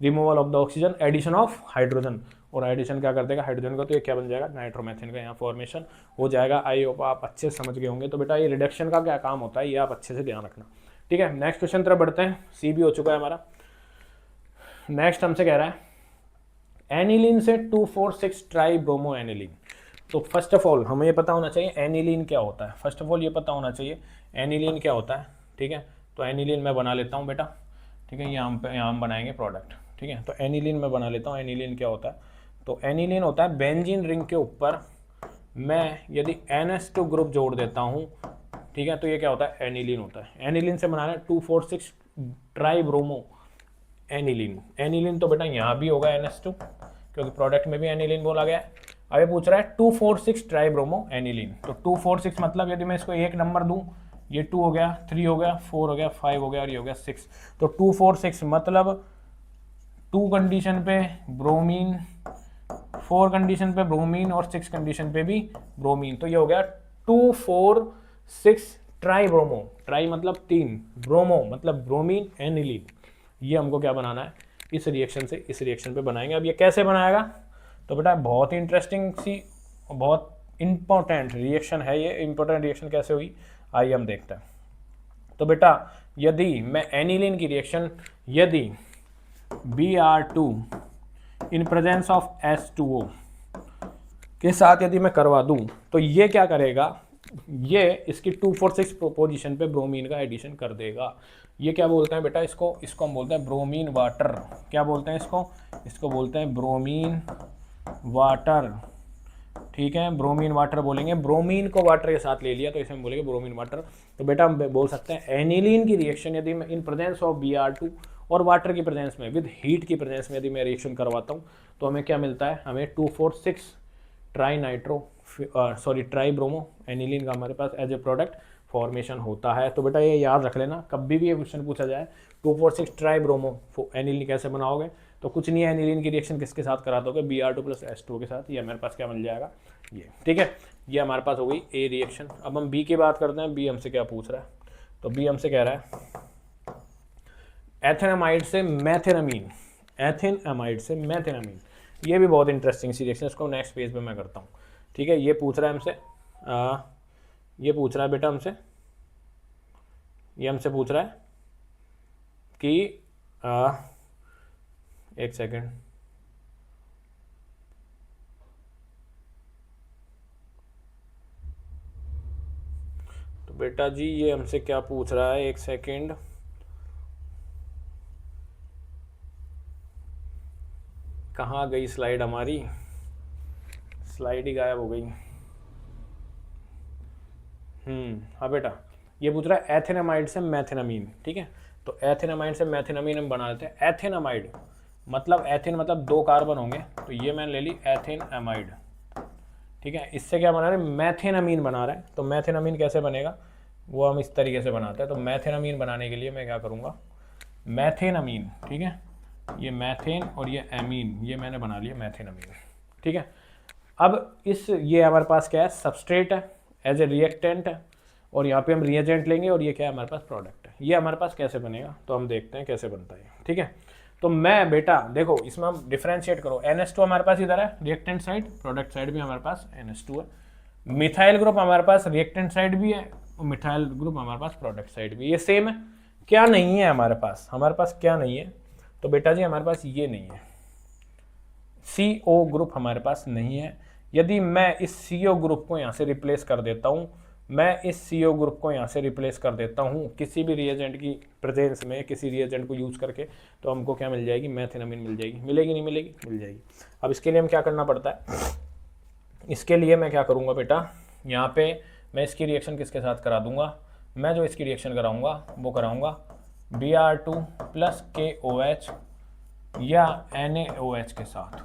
removal of the oxygen, addition of hydrogen, और एडिशन क्या कर देगा, हाइड्रोजन का, तो ये क्या बन जाएगा, नाइट्रोमेथेन का यहाँ फॉर्मेशन हो जाएगा। आई होप आप अच्छे से समझ गए होंगे। तो बेटा ये रिडक्शन का क्या काम होता है ये आप अच्छे से ध्यान रखना, ठीक है। नेक्स्ट क्वेश्चन तरफ बढ़ते हैं, सी भी हो चुका है हमारा। नेक्स्ट हमसे कह रहा है एनिलीन से 2,4,6 ट्राई ब्रोमो एनिलीन। तो फर्स्ट ऑफ ऑल हमें ये पता होना चाहिए एनिलीन क्या होता है, फर्स्ट ऑफ ऑल ये पता होना चाहिए एनिलीन क्या होता है, ठीक है। तो एनिलीन मैं बना लेता हूँ बेटा, ठीक है, यहाँ हम बनाएंगे प्रोडक्ट, ठीक है। तो एनिलीन मैं बना लेता हूँ, एनिलीन क्या होता है, तो एनिलीन होता है बेंजीन रिंग के ऊपर मैं यदि NH2 ग्रुप जोड़ देता हूँ, ठीक है, तो ये क्या होता है, एनिलीन होता है। एनिलीन से बनाना है 2,4,6 ट्राई ब्रोमो एनिलीन। एनिलीन तो बेटा यहाँ भी होगा NH2 क्योंकि प्रोडक्ट में भी एनिलीन बोला गया है। अब ये पूछ रहा है 2,4,6 ट्राई ब्रोमो एनिलीन। तो 2,4,6 मतलब यदि मैं इसको एक नंबर दूं, ये 2 हो गया, 3 हो गया, 4 हो गया, 5 हो गया और ये हो गया 6। तो 2,4,6 मतलब 2 कंडीशन पे ब्रोमीन, 4 कंडीशन पे ब्रोमीन और 6 कंडीशन पे भी ब्रोमीन। तो ये हो गया 2,4,6 ट्राई ब्रोमो, ट्राई मतलब 3, ब्रोमो मतलब ब्रोमीन एनिलीन। ये हमको क्या बनाना है, इस रिएक्शन से इस रिएक्शन पे बनाएंगे। अब ये कैसे बनाएगा, तो बेटा बहुत ही इंटरेस्टिंग सी बहुत इंपॉर्टेंट रिएक्शन है ये। इंपॉर्टेंट रिएक्शन कैसे हुई आइए हम देखते हैं। तो बेटा यदि मैं एनिलीन की रिएक्शन यदि Br2 in presence of H2O के साथ यदि मैं करवा दूं तो ये क्या करेगा, ये इसकी 2,4,6 पोजीशन पे ब्रोमीन का एडिशन कर देगा। ये क्या बोलते हैं बेटा, इसको हम बोलते हैं ब्रोमीन वाटर। क्या बोलते हैं इसको बोलते हैं ब्रोमीन वाटर, ठीक है, ब्रोमीन वाटर बोलेंगे। ब्रोमीन को वाटर के साथ ले लिया तो इसे हम बोलेंगे ब्रोमीन वाटर। तो बेटा हम बोल सकते हैं एनिलीन की रिएक्शन यदि मैं इन प्रेजेंस ऑफ Br2 और वाटर की प्रेजेंस में विद हीट की प्रेजेंस में यदि मैं रिएक्शन करवाता हूँ तो हमें क्या मिलता है, हमें 2,4,6 ट्राई ब्रोमो एनिलीन का हमारे पास एज ए प्रोडक्ट फॉर्मेशन होता है। तो बेटा ये याद रख लेना, कभी भी ये क्वेश्चन पूछा जाए 2,4,6 ट्राई ब्रोमो एनिलीन कैसे बनाओगे, तो कुछ नहीं है, एनिलीन की रिएक्शन किसके साथ करा दोगे, Br2 + H2O के साथ। ये हमारे पास क्या मिल जाएगा, ये, ठीक है। ये हमारे पास हो गई ए रिएक्शन। अब हम बी की बात करते हैं, बी हमसे क्या पूछ रहा है, तो बी हमसे कह रहा है एथेनामाइड से मैथेनामीन, एथेनामाइड से मैथेनामीन। ये भी बहुत इंटरेस्टिंग सी रिएक्शन, इसको नेक्स्ट पेज पे मैं करता हूँ, ठीक है। ये पूछ रहा है हमसे ये पूछ रहा है बेटा हमसे, ये हमसे पूछ रहा है कि एक सेकेंड, तो बेटा जी ये हमसे क्या पूछ रहा है, एक सेकेंड, कहाँ गई स्लाइड हमारी, स्लाइड ही गायब हो गई। हाँ बेटा ये पूछ रहा है एथेनामाइड से मैथेनामीन, ठीक है। तो एथेनामाइड से मैथेनामीन हम बना लेते हैं। एथेनामाइड मतलब एथेन मतलब 2 कार्बन होंगे, तो ये मैंने ले ली एथेनामाइड, ठीक है। इससे क्या बना रहे हैं, मैथेनामीन बना रहे हैं। तो मैथेनामीन कैसे बनेगा वो हम इस तरीके से बनाते हैं। तो मैथेनामीन बनाने के लिए मैं क्या करूँगा, मैथेनामीन, ठीक है, ये मैथेन और ये एमीन, ये मैंने बना लिया मैथेनामीन, ठीक है। अब ये हमारे पास क्या है, सबस्ट्रेट है एज ए रिएक्टेंट है, और यहाँ पे हम रिएजेंट लेंगे और ये क्या है हमारे पास प्रोडक्ट है। ये हमारे पास कैसे बनेगा, तो हम देखते हैं कैसे बनता है, ठीक है। तो मैं बेटा देखो इसमें हम डिफ्रेंशिएट करो, NH2 हमारे पास इधर है रिएक्टेंट साइड, प्रोडक्ट साइड भी हमारे पास NH2 है। मिथाइल ग्रुप हमारे पास रिएक्टेंट साइड भी है और मिथाइल ग्रुप हमारे पास प्रोडक्ट साइड भी, ये सेम है। क्या नहीं है हमारे पास क्या नहीं है, तो बेटा जी हमारे पास ये नहीं है, CO ग्रुप हमारे पास नहीं है। यदि मैं इस CO ग्रुप को यहाँ से रिप्लेस कर देता हूँ, मैं इस CO ग्रुप को यहाँ से रिप्लेस कर देता हूँ किसी भी रिएजेंट की प्रेजेंस में, किसी रिएजेंट को यूज़ करके, तो हमको क्या मिल जाएगी, मैथेनामीन मिल जाएगी। मिलेगी नहीं मिलेगी, मिल जाएगी। अब इसके लिए हम क्या करना पड़ता है, इसके लिए मैं क्या करूँगा बेटा, यहाँ पे मैं इसकी रिएक्शन किसके साथ करा दूँगा, मैं जो इसकी रिएक्शन कराऊँगा वो कराऊँगा Br2 + KOH या NaOH के साथ,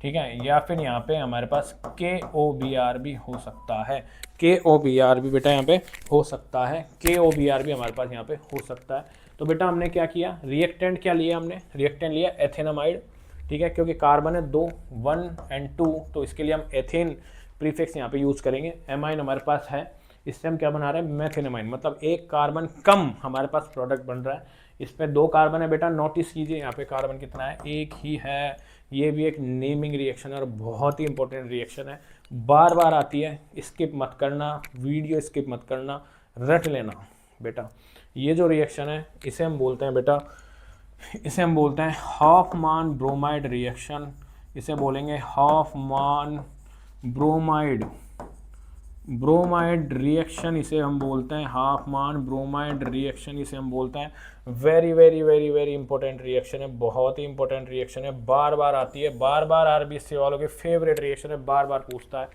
ठीक है, या फिर यहाँ पे हमारे पास KOBr भी हो सकता है, KOBr भी बेटा यहाँ पे हो सकता है, KOBr भी हमारे पास यहाँ पे हो सकता है। तो बेटा हमने क्या किया, रिएक्टेंट क्या लिया हमने, रिएक्टेंट लिया एथेनामाइड, ठीक है, क्योंकि कार्बन है 2, 1 एंड 2, तो इसके लिए हम एथेन प्रीफिक्स यहाँ पे यूज़ करेंगे। एमाइन हमारे पास है, इससे हम क्या बना रहे हैं, मेथेनामाइन, मतलब एक कार्बन कम हमारे पास प्रोडक्ट बन रहा है। इसमें 2 कार्बन है बेटा, नोटिस कीजिए यहाँ पे कार्बन कितना है, एक ही है। ये भी एक नेमिंग रिएक्शन है और बहुत ही इंपॉर्टेंट रिएक्शन है, बार बार आती है, स्किप मत करना, वीडियो स्किप मत करना, रट लेना बेटा। ये जो रिएक्शन है इसे हम बोलते हैं बेटा, इसे हम बोलते हैं हॉफमान ब्रोमाइड रिएक्शन, इसे बोलेंगे हॉफमान ब्रोमाइड रिएक्शन, इसे हम बोलते हैं हॉफमान ब्रोमाइड रिएक्शन, इसे हम बोलते हैं। Very very very very important reaction है, बहुत ही इंपॉर्टेंट रिएक्शन है, बार बार आती है, बार बार आरबीएससी वालों के फेवरेट रिएक्शन है, बार बार पूछता है।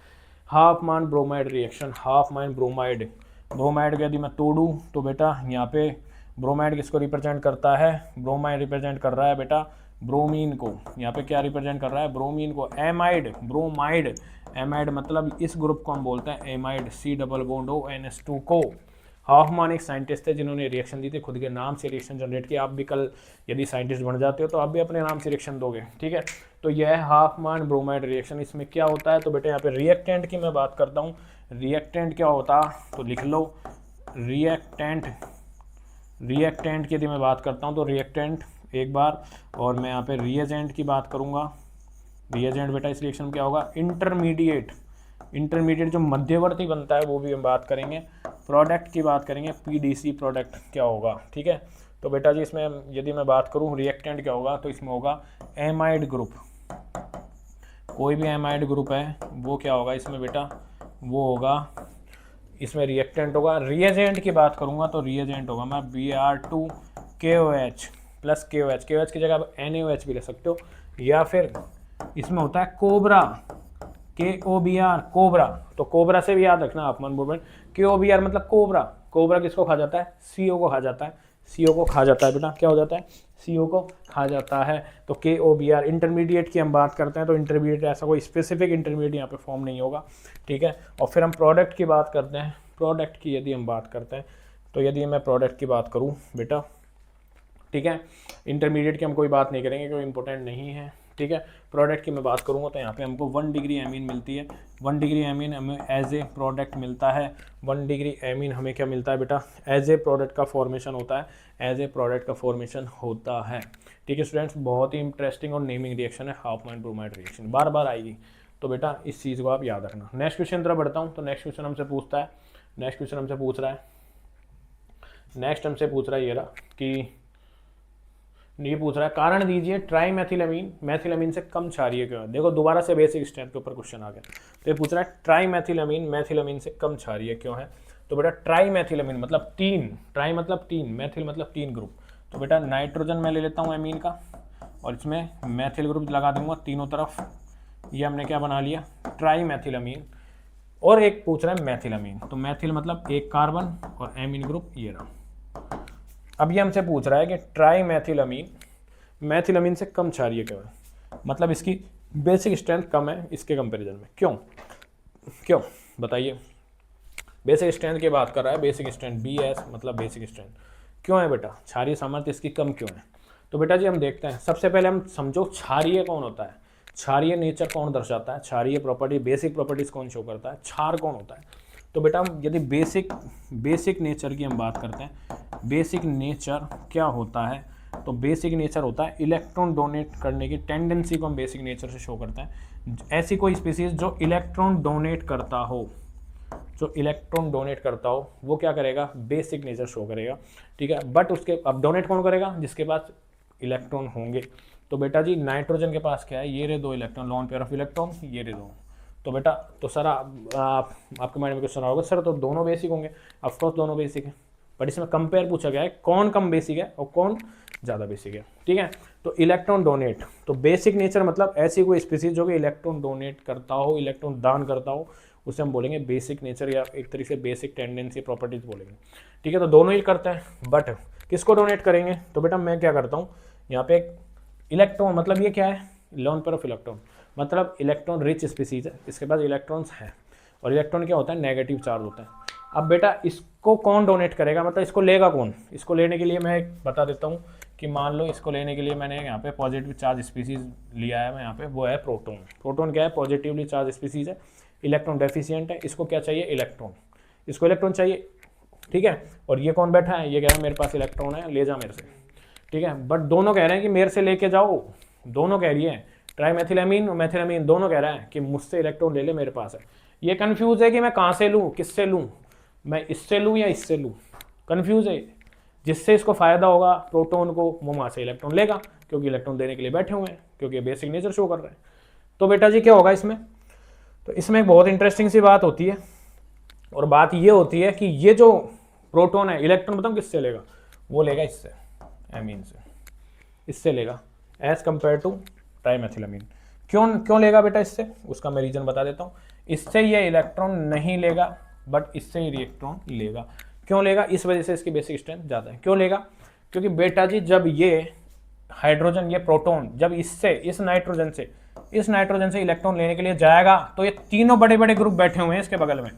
हॉफमान ब्रोमाइड रिएक्शन, हॉफमान ब्रोमाइड, ब्रोमाइड को यदि मैं तोड़ूँ तो बेटा यहाँ पे ब्रोमाइड किसको रिप्रेजेंट करता है, ब्रोमाइड रिप्रेजेंट कर रहा है बेटा ब्रोमीन को, यहाँ पे क्या रिप्रेजेंट कर रहा है, ब्रोमीन को। एमाइड, ब्रोमाइड, एमाइड मतलब इस ग्रुप को हम बोलते हैं amide, C double bond ONS2 को। हॉफमान एक साइंटिस्ट है जिन्होंने रिएक्शन दी थी, खुद के नाम से रिएक्शन जनरेट किया। आप भी कल यदि साइंटिस्ट बन जाते हो तो आप भी अपने नाम से रिएक्शन दोगे, ठीक है। तो यह है हॉफमान ब्रोमाइड रिएक्शन। इसमें क्या होता है, तो बेटा यहाँ पे रिएक्टेंट की मैं बात करता हूँ। रिएक्टेंट क्या होता, तो लिख लो रिएक्टेंट की यदि मैं बात करता हूँ तो रिएक्टेंट एक बार, और मैं यहाँ पे रिएजेंट की बात करूँगा। रिएजेंट बेटा इस रिएक्शन में क्या होगा, इंटरमीडिएट जो मध्यवर्ती बनता है वो भी हम बात करेंगे। प्रोडक्ट की बात करेंगे, PDC प्रोडक्ट क्या होगा, ठीक है। तो बेटा जी इसमें यदि मैं बात करूँ रिएक्टेंट क्या होगा, तो इसमें होगा एमाइड ग्रुप, कोई भी एमाइड ग्रुप है वो क्या होगा इसमें बेटा, वो होगा इसमें रिएक्टेंट होगा। रिएजेंट की बात करूंगा तो रिएजेंट होगा मैं Br2KOH प्लस KOH, KOH की जगह आप NaOH भी ले सकते हो, या फिर इसमें होता है कोबरा, KOBr, कोबरा। तो कोबरा से भी याद रखना आप मन बोल, KOBr मतलब कोबरा। कोबरा किसको खा जाता है, CO को खा जाता है, CO को खा जाता है बेटा, क्या हो जाता है, CO को खा जाता है। तो KOBr इंटरमीडिएट की हम बात करते हैं, तो इंटरमीडिएट ऐसा कोई स्पेसिफिक इंटरमीडिएट यहाँ पे फॉर्म नहीं होगा, ठीक है। और फिर हम प्रोडक्ट की बात करते हैं। प्रोडक्ट की यदि हम बात करते हैं तो यदि मैं प्रोडक्ट की बात करूँ बेटा, ठीक है, इंटरमीडिएट की हम कोई बात नहीं करेंगे क्योंकि इंपॉर्टेंट नहीं है, ठीक है। प्रोडक्ट की मैं बात करूँगा तो यहाँ पे हमको 1 डिग्री एमीन मिलती है, 1 डिग्री एमीन हमें एज ए प्रोडक्ट मिलता है। 1 डिग्री एमीन हमें क्या मिलता है बेटा, एज ए प्रोडक्ट का फॉर्मेशन होता है, एज ए प्रोडक्ट का फॉर्मेशन होता है, ठीक है स्टूडेंट्स। बहुत ही इंटरेस्टिंग और नेमिंग रिएक्शन है हॉफमान ब्रोमाइड रिएक्शन, बार बार आएगी, तो बेटा इस चीज़ को आप याद रखना। नेक्स्ट क्वेश्चन तरफ बढ़ता हूँ। तो नेक्स्ट क्वेश्चन हमसे पूछता है, नेक्स्ट क्वेश्चन हमसे पूछ रहा है ये रहा कि ये पूछ रहा है कारण दीजिए ट्राई मैथिलमीन से कम क्षारीय क्यों है। देखो दोबारा से बेसिक स्ट्रेंथ के ऊपर क्वेश्चन आ गया। तो ये पूछ रहा है ट्राई मैथिलमीन से कम क्षारीय क्यों है। तो बेटा ट्राई मैथिलमीन मतलब 3, ट्राई मतलब 3, मैथिल मतलब 3 ग्रुप। तो बेटा नाइट्रोजन मैं ले लेता हूँ एमीन का, और इसमें मैथिल ग्रुप लगा दूंगा तीनों तरफ। ये हमने क्या बना लिया, ट्राई मैथिलमीन। और एक पूछ रहा है मैथिलमीन, तो मैथिल मतलब 1 कार्बन और एमीन ग्रुप ये रहा। अब ये हमसे पूछ रहा है कि ट्राई मैथिलमीन से कम क्षारीय क्यों है, मतलब इसकी बेसिक स्ट्रेंथ कम है इसके कंपैरिजन में। क्यों बताइए। बेसिक स्ट्रेंथ की बात कर रहा है, बेसिक स्ट्रेंथ BS मतलब बेसिक स्ट्रेंथ क्यों है बेटा, क्षारीय सामर्थ्य इसकी कम क्यों है। तो बेटा जी हम देखते हैं, सबसे पहले हम समझो क्षारीय कौन होता है, क्षारीय नेचर कौन दर्शाता है, क्षारीय प्रॉपर्टी बेसिक प्रॉपर्टीज कौन शो करता है, क्षार कौन होता है। तो बेटा हम यदि बेसिक नेचर की हम बात करते हैं, बेसिक नेचर क्या होता है, तो बेसिक नेचर होता है इलेक्ट्रॉन डोनेट करने की टेंडेंसी को हम बेसिक नेचर से शो करते हैं। ऐसी कोई स्पीसीज जो इलेक्ट्रॉन डोनेट करता हो, वो क्या करेगा, बेसिक नेचर शो करेगा, ठीक है। बट उसके अब डोनेट कौन करेगा, जिसके पास इलेक्ट्रॉन होंगे। तो बेटा जी नाइट्रोजन के पास क्या है, ये रे 2 electron, lone pair of electron, ये रे 2। तो बेटा तो सर आपके माइंड में क्वेश्चन होगा सर तो दोनों बेसिक होंगे, ऑफकोर्स दोनों बेसिक है, बट इसमें कंपेयर पूछा गया है कौन कम बेसिक है और कौन ज़्यादा बेसिक है, ठीक है। तो इलेक्ट्रॉन डोनेट, तो बेसिक नेचर मतलब ऐसी कोई स्पीसीज जो कि इलेक्ट्रॉन डोनेट करता हो, इलेक्ट्रॉन दान करता हो, उसे हम बोलेंगे बेसिक नेचर, या एक तरीके से बेसिक टेंडेंसी प्रॉपर्टीज बोलेंगे, ठीक है। तो दोनों ही करते हैं, बट किसको डोनेट करेंगे, तो बेटा मैं क्या करता हूँ यहाँ पे इलेक्ट्रॉन, मतलब ये क्या है, लॉन पेयर ऑफ इलेक्ट्रॉन, मतलब इलेक्ट्रॉन रिच स्पीसीज है, इसके पास इलेक्ट्रॉन्स हैं। और इलेक्ट्रॉन क्या होता है, नेगेटिव चार्ज होता है। अब बेटा इसको कौन डोनेट करेगा, मतलब इसको लेगा कौन। इसको लेने के लिए मैं एक बता देता हूँ कि मान लो इसको लेने के लिए मैंने यहाँ पे पॉजिटिव चार्ज स्पीसीज लिया है मैं यहाँ पे, वो है प्रोटॉन। प्रोटॉन क्या है, पॉजिटिवली चार्ज स्पीसीज है, इलेक्ट्रॉन डेफिशिएंट है। इसको क्या चाहिए, इलेक्ट्रॉन, इसको इलेक्ट्रॉन चाहिए, ठीक है। और ये कौन बैठा है, ये कह रहा है मेरे पास इलेक्ट्रॉन है, ले जा मेरे से, ठीक है। बट दोनों कह रहे हैं कि मेरे से लेके जाओ, दोनों कह रही है, ट्राईमेथिलामीन और मेथिलामीन दोनों कह रहा है कि मुझसे इलेक्ट्रॉन ले ले, मेरे पास है। ये कंफ्यूज है कि मैं कहाँ से लूँ, किससे लूँ, मैं इससे लूँ या इससे लूँ, कंफ्यूज है। जिससे इसको फायदा होगा प्रोटॉन को, वो वहाँ से इलेक्ट्रॉन लेगा, क्योंकि इलेक्ट्रॉन देने के लिए बैठे हुए हैं, क्योंकि बेसिक नेचर शो कर रहे हैं। तो बेटा जी क्या होगा इसमें, तो इसमें एक बहुत इंटरेस्टिंग सी बात होती है, और बात ये होती है कि ये जो प्रोटॉन है, इलेक्ट्रॉन बताऊँ किससे लेगा, वो लेगा इससे, एमीन से, इससे लेगा, एज कंपेयर टू ट्राईमेथिलामीन। क्यों लेगा बेटा इससे, उसका मैं रीजन बता देता हूँ। इससे ये इलेक्ट्रॉन नहीं लेगा, बट इससे ही इलेक्ट्रॉन लेगा। क्यों लेगा, इस वजह से इसकी बेसिक स्ट्रेंथ ज़्यादा है। क्यों लेगा, क्योंकि बेटा जी जब ये हाइड्रोजन, ये प्रोटॉन जब इससे, इस नाइट्रोजन से इलेक्ट्रॉन लेने के लिए जाएगा, तो ये तीनों बड़े बड़े ग्रुप बैठे हुए हैं इसके बगल में।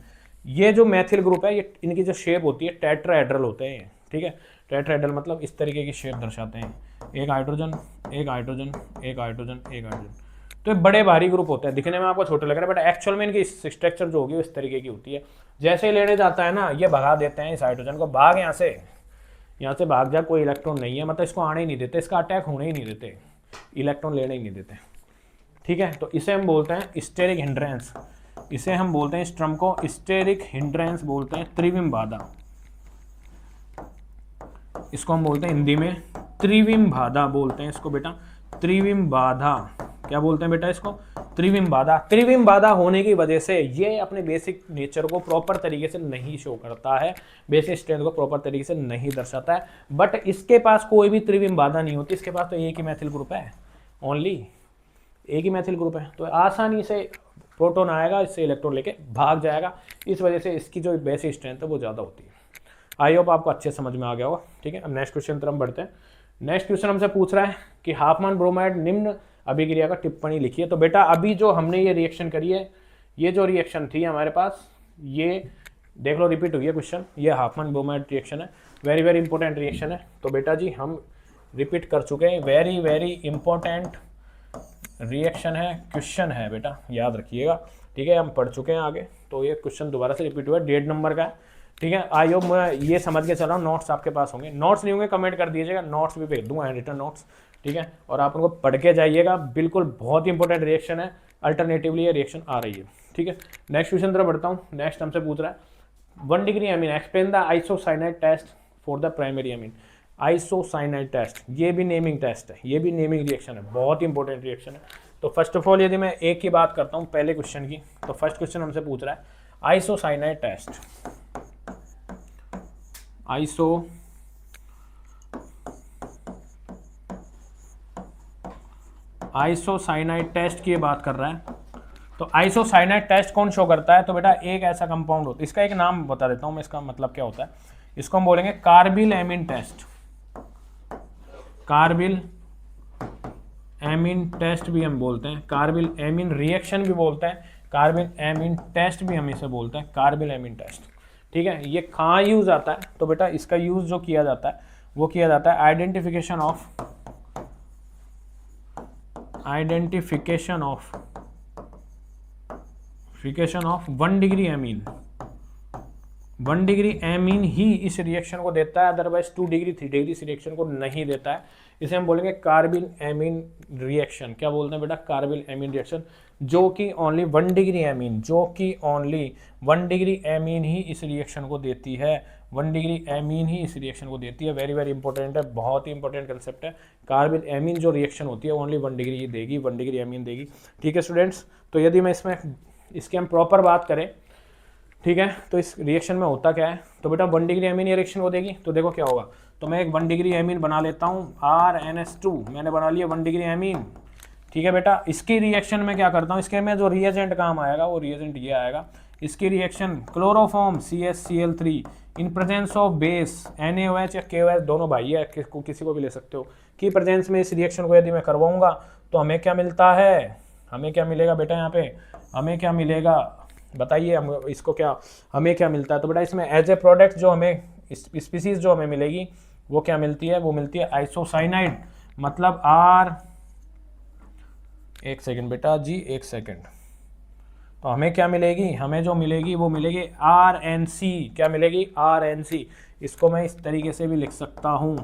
ये जो मैथिल ग्रुप है, ये इनकी जो शेप होती है टेट्राहेड्रल होते हैं, ठीक है। टेट्राहेड्रल मतलब इस तरीके की शेप दर्शाते हैं, एक हाइड्रोजन, एक हाइड्रोजन, एक हाइड्रोजन, एक हाइड्रोजन। तो ये बड़े भारी ग्रुप होते हैं, दिखने में आपको छोटे लग रहे हैं, बट एक्चुअल में इनकी स्ट्रक्चर जो होगी वो इस तरीके की होती है। जैसे ही लेने जाता है ना, ये भगा देते हैं इस हाइड्रोजन को, भाग यहाँ से भाग जा, कोई इलेक्ट्रॉन नहीं है, मतलब इसको आने ही नहीं देते, इसका अटैक होने ही नहीं देते, इलेक्ट्रॉन लेने ही नहीं देते, ठीक है। तो इसे हम बोलते हैं स्टेरिक हिंड्रेंस, इसे हम बोलते हैं, स्ट्रम को स्टेरिक हिंड्रेंस बोलते हैं, त्रिविम बाधा, इसको हम बोलते हैं हिंदी में त्रिविम बाधा बोलते हैं इसको बेटा, त्रिविम बाधा। क्या बोलते हैं बेटा इसको, त्रिविम बाधा। त्रिविम बाधा होने की वजह से ये अपने बेसिक नेचर को प्रॉपर तरीके से नहीं शो करता है, बेसिक स्ट्रेंथ को प्रॉपर तरीके से नहीं दर्शाता है। बट इसके पास कोई भी त्रिविम बाधा नहीं होती, इसके पास तो एक ही मैथिल ग्रुप है, ओनली एक ही मैथिल ग्रुप है। तो आसानी से प्रोटॉन आएगा, इससे इलेक्ट्रॉन लेके भाग जाएगा, इस वजह से इसकी जो बेसिक स्ट्रेंथ है वो ज़्यादा होती है। आई होप आपको अच्छे समझ में आ गया होगा, ठीक है। अब नेक्स्ट क्वेश्चन तरफ बढ़ते हैं। नेक्स्ट क्वेश्चन हमसे पूछ रहा है कि हाफमैन ब्रोमाइड निम्न अभिक्रिया का टिप्पणी लिखिए। तो बेटा अभी जो हमने ये रिएक्शन करी है, ये जो रिएक्शन थी हमारे पास, ये देख लो रिपीट हुई है क्वेश्चन, ये हाफमैन ब्रोमाइड रिएक्शन है, वेरी वेरी इंपॉर्टेंट रिएक्शन है। तो बेटा जी हम रिपीट कर चुके हैं, वेरी वेरी इंपॉर्टेंट रिएक्शन है, क्वेश्चन है बेटा, याद रखिएगा, ठीक है। हम पढ़ चुके हैं आगे, तो ये क्वेश्चन दोबारा से रिपीट हुआ है, 1.5 नंबर का है, ठीक है। आई होप मैं ये समझ के चल रहा हूँ, नोट्स आपके पास होंगे, नोट्स नहीं होंगे कमेंट कर दीजिएगा, नोट्स भी भेज दूंगा, हैंड रिटन नोट्स, ठीक है। और आप उनको पढ़ के जाइएगा, बिल्कुल बहुत ही इंपॉर्टेंट रिएक्शन है, अल्टरनेटिवली ये रिएक्शन आ रही है, ठीक है। नेक्स्ट क्वेश्चन तरफ बढ़ता हूँ। नेक्स्ट हमसे पूछ रहा है 1 degree amine, explain the isocyanide test for the primary amine. Isocyanide test, ये भी नेमिंग टेस्ट है, ये भी नेमिंग रिएक्शन है, बहुत ही इंपॉर्टेंट रिएक्शन है। तो फर्स्ट ऑफ ऑल यदि मैं एक की बात करता हूँ पहले क्वेश्चन की, तो फर्स्ट क्वेश्चन हमसे पूछ रहा है आइसोसाइनाइड टेस्ट। आइसोसाइनाइड टेस्ट की बात कर रहा है। तो आइसोसाइनाइड टेस्ट कौन शो करता है, तो बेटा एक ऐसा कंपाउंड होता है, इसका एक नाम बता देता हूं मैं, इसका मतलब क्या होता है, इसको हम बोलेंगे carbylamine test. Carbylamine test भी हम बोलते हैं, कार्बिल एमीन रिएक्शन भी बोलते हैं, कार्बिल एमीन टेस्ट भी हम इसे बोलते हैं, कार्बिल एमीन टेस्ट, ठीक है। ये कहाँ यूज आता है, तो बेटा इसका यूज जो किया जाता है वो किया जाता है identification of 1 degree amine. 1 degree amine ही इस रिएक्शन को देता है, अदरवाइज 2 डिग्री 3 डिग्री इस रिएक्शन को नहीं देता है। इसे हम बोलेंगे कार्बिल एमीन रिएक्शन। क्या बोलते हैं बेटा, कार्बिल एमीन रिएक्शन, जो कि ओनली 1 डिग्री एमीन, जो कि ओनली 1 डिग्री एमीन ही इस रिएक्शन को देती है, 1 डिग्री एमीन ही इस रिएक्शन को देती है। वेरी वेरी इंपॉर्टेंट है, बहुत ही इंपॉर्टेंट कंसेप्ट है। कार्बिल एमीन जो रिएक्शन होती है ओनली 1 डिग्री ही देगी, 1 डिग्री एमीन देगी, ठीक है स्टूडेंट्स। तो यदि मैं इसकी हम प्रॉपर बात करें, ठीक है, तो इस रिएक्शन में होता क्या है, तो बेटा 1 डिग्री एमीन ये रिएक्शन को देगी। तो देखो क्या होगा, तो मैं एक 1 डिग्री एमीन बना लेता हूँ, RNS2 मैंने बना लिया 1 डिग्री एमीन, ठीक है बेटा। इसकी रिएक्शन में क्या करता हूँ, इसके में जो रिएजेंट काम आएगा वो रिएजेंट ये आएगा, इसकी reaction chloroform CaCl3 in presence of base NaOH या KOH, दोनों भाई है, किसी को भी ले सकते हो, की प्रेजेंस में इस रिएक्शन को यदि मैं करवाऊंगा तो हमें क्या मिलता है, हमें क्या मिलेगा बेटा यहाँ पे, हमें क्या मिलेगा बताइए, हम इसको क्या, हमें क्या मिलता है। तो बेटा इसमें एज ए प्रोडक्ट जो हमें स्पीसीज जो हमें मिलेगी वो क्या मिलती है, वो मिलती है आइसोसाइनाइड, मतलब आर, एक सेकेंड बेटा जी, एक सेकेंड। तो हमें क्या मिलेगी, हमें जो मिलेगी वो मिलेगी RNC, क्या मिलेगी RNC। इसको मैं इस तरीके से भी लिख सकता हूँ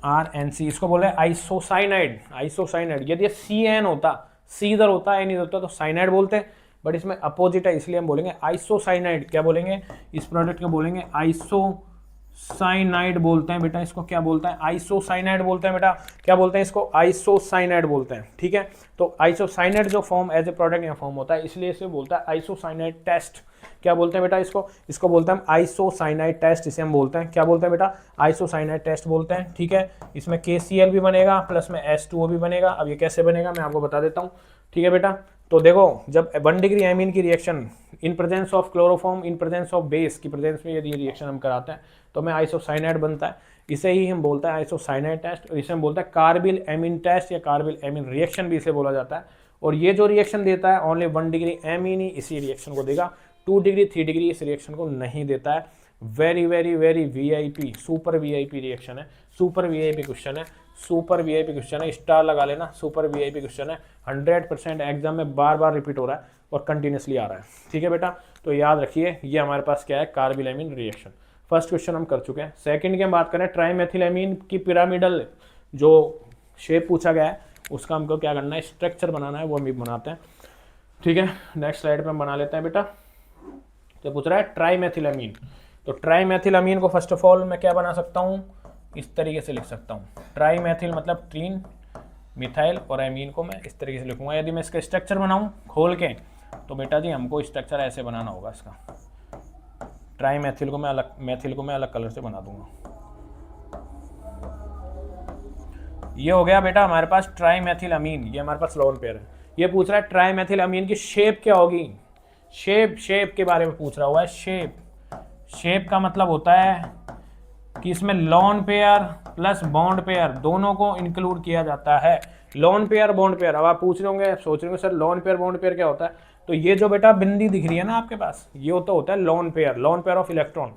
RNC, इसको बोले आइसोसाइनाइड, आइसोसाइनाइड। यदि CN होता, C इधर होता N इधर होता तो साइनाइड बोलते, बट इसमें अपोजिट है इसलिए हम बोलेंगे आइसोसाइनाइड। क्या बोलेंगे, इस प्रोडक्ट को बोलेंगे आइसोसाइनाइड बोलते हैं बेटा, इसको क्या बोलते हैं, आइसोसाइनाइड बोलते हैं बेटा, क्या बोलते हैं इसको, आइसोसाइनाइड बोलते हैं। ठीक है, तो आइसोसाइनाइड जो फॉर्म एज ए प्रोडक्ट यहाँ फॉर्म होता है इसलिए इसे बोलता है आइसोसाइनाइड टेस्ट। क्या बोलते हैं बेटा इसको, इसको बोलते हैं आइसोसाइनाइड टेस्ट, इसे हम बोलते हैं, क्या बोलते हैं बेटा, आइसोसाइनाइड टेस्ट बोलते हैं। ठीक है, इसमें KCl भी बनेगा प्लस में H2O भी बनेगा। अब ये कैसे बनेगा मैं आपको बता देता हूँ। ठीक है बेटा, तो देखो जब 1 डिग्री एमीन की reaction in presence of chloroform in presence of base की प्रेजेंस में यदि रिएक्शन हम कराते हैं तो हमें आइसोसाइनाइड बनता है, इसे ही हम बोलते हैं आइसोसाइनाइड टेस्ट, और इसे हम बोलते हैं कार्बिल एमीन टेस्ट या कार्बिल एमीन रिएक्शन भी इसे बोला जाता है। और ये जो रिएक्शन देता है ओनली 1 डिग्री एमीन ही इसी रिएक्शन को देगा, 2 डिग्री 3 डिग्री इस रिएक्शन को नहीं देता है। Very very very VIP, super VIP reaction है, सुपर VIP क्वेश्चन है, सुपर VIP क्वेश्चन है, स्टार लगा लेना, सुपर VIP क्वेश्चन है, 100% एग्जाम में बार बार रिपीट हो रहा है और कंटिन्यूसली आ रहा है। ठीक है बेटा, तो याद रखिए ये हमारे पास क्या है, कार्बिल रिएक्शन। फर्स्ट क्वेश्चन हम कर चुके हैं। सेकंड की हम बात करें, ट्राइमेथिलामीन की पिरामिडल जो शेप पूछा गया है उसका हमको क्या करना है, स्ट्रक्चर बनाना है, वो हम भी बनाते हैं। ठीक है, नेक्स्ट स्लाइड पे हम बना लेते हैं बेटा। तो पूछ रहा है ट्राइमेथिलामीन, तो ट्राइमेथिलामीन को फर्स्ट ऑफ ऑल मैं क्या बना सकता हूँ, इस तरीके से लिख सकता हूँ, ट्राइमेथिल मतलब ट्रीन मिथाइल, और एमीन को मैं इस तरीके से लिखूंगा। यदि मैं इसका स्ट्रक्चर बनाऊँ खोल के तो बेटा जी हमको स्ट्रक्चर ऐसे बनाना होगा इसका। ट्राइमेथिल को मैं अलग, मेथिल को मैं अलग कलर से बना दूंगा। ये हो गया बेटा हमारे पास ट्राइमेथिलामीन, ये हमारे पास लोन पेयर है। ये पूछ रहा है ट्राइमेथिलामीन की शेप क्या होगी, शेप के बारे में पूछ रहा हुआ है। शेप का मतलब होता है कि इसमें lone pair plus bond pair दोनों को इंक्लूड किया जाता है। लोन पेयर बॉन्ड पेयर, अब आप पूछ रहे होंगे, सोच रहे होंगे sir lone pair bond pair क्या होता है, तो ये जो बेटा बिंदी दिख रही है ना आपके पास, ये होता है लोन पेयर ऑफ इलेक्ट्रॉन,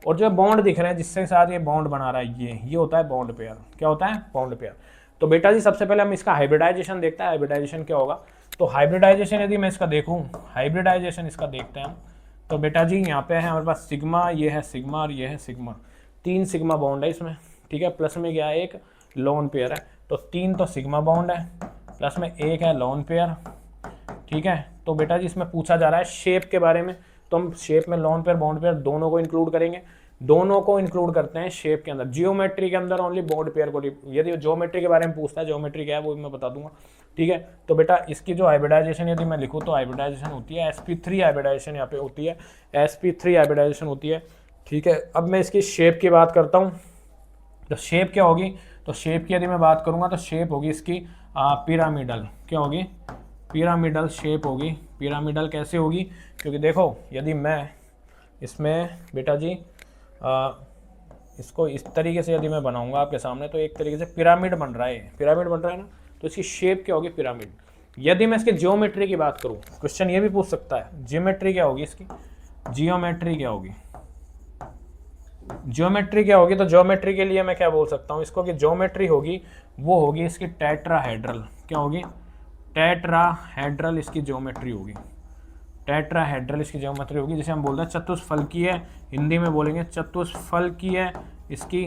और जो बॉन्ड दिख रहे हैं जिसके साथ ये बॉन्ड बना रहा है ये होता है बॉन्ड पेयर। क्या होता है, बॉन्ड पेयर। तो बेटा जी सबसे पहले हम इसका हाइब्रिडाइजेशन देखते हैं, हाइब्रिडाइजेशन क्या होगा। तो हाइब्रिडाइजेशन यदि मैं इसका देखूं, हाइब्रिडाइजेशन इसका देखते हैं हम, तो बेटा जी यहाँ पे है हमारे पास सिग्मा, ये है सिग्मा और ये है सिग्मा, 3 सिग्मा बॉन्ड है इसमें। ठीक है, प्लस में क्या है, एक लोन पेयर है, तो 3 तो सिग्मा बॉन्ड है, प्लस में 1 है लोन पेयर। ठीक है, तो बेटा जी इसमें पूछा जा रहा है शेप के बारे में, तो हम शेप में लोन पेयर बॉन्ड पेयर दोनों को इंक्लूड करेंगे, दोनों को इंक्लूड करते हैं शेप के अंदर। जियोमेट्री के अंदर ओनली बॉन्ड पेयर को, यदि ज्योमेट्री के बारे में पूछता है, ज्योमेट्री क्या है वो भी मैं बता दूंगा। ठीक है, तो बेटा इसकी जो हाइब्रिडाइजेशन यदि मैं लिखूँ तो हाइब्रिडाइजेशन होती है sp3 हाइब्रिडाइजेशन, यहाँ पे होती है sp3 हाइब्रिडाइजेशन होती है। ठीक है, अब मैं इसकी शेप की बात करता हूँ, तो शेप क्या होगी, तो शेप की यदि मैं बात करूँगा तो शेप होगी इसकी पिरामिडल। क्या होगी, पिरामिडल शेप होगी। पिरामिडल कैसे होगी, क्योंकि देखो यदि मैं इसमें बेटा जी इसको इस तरीके से यदि मैं बनाऊंगा आपके सामने, तो एक तरीके से पिरामिड बन रहा है, पिरामिड बन रहा है ना, तो इसकी शेप क्या होगी, पिरामिड। यदि मैं इसके जियोमेट्री की बात करूं, क्वेश्चन ये भी पूछ सकता है जियोमेट्री क्या होगी इसकी, जियोमेट्री क्या होगी, ज्योमेट्री क्या होगी, तो ज्योमेट्री के लिए मैं क्या बोल सकता हूँ इसको, कि ज्योमेट्री होगी वो होगी इसकी टेट्राहेड्रल। क्या होगी, टेट्राहेड्रल इसकी ज्योमेट्री होगी, टेट्राहेड्रल इसकी ज्योमेट्री होगी, जिसे हम बोलते हैं चतुष्फलकीय, हिंदी में बोलेंगे चतुष्फलकीय इसकी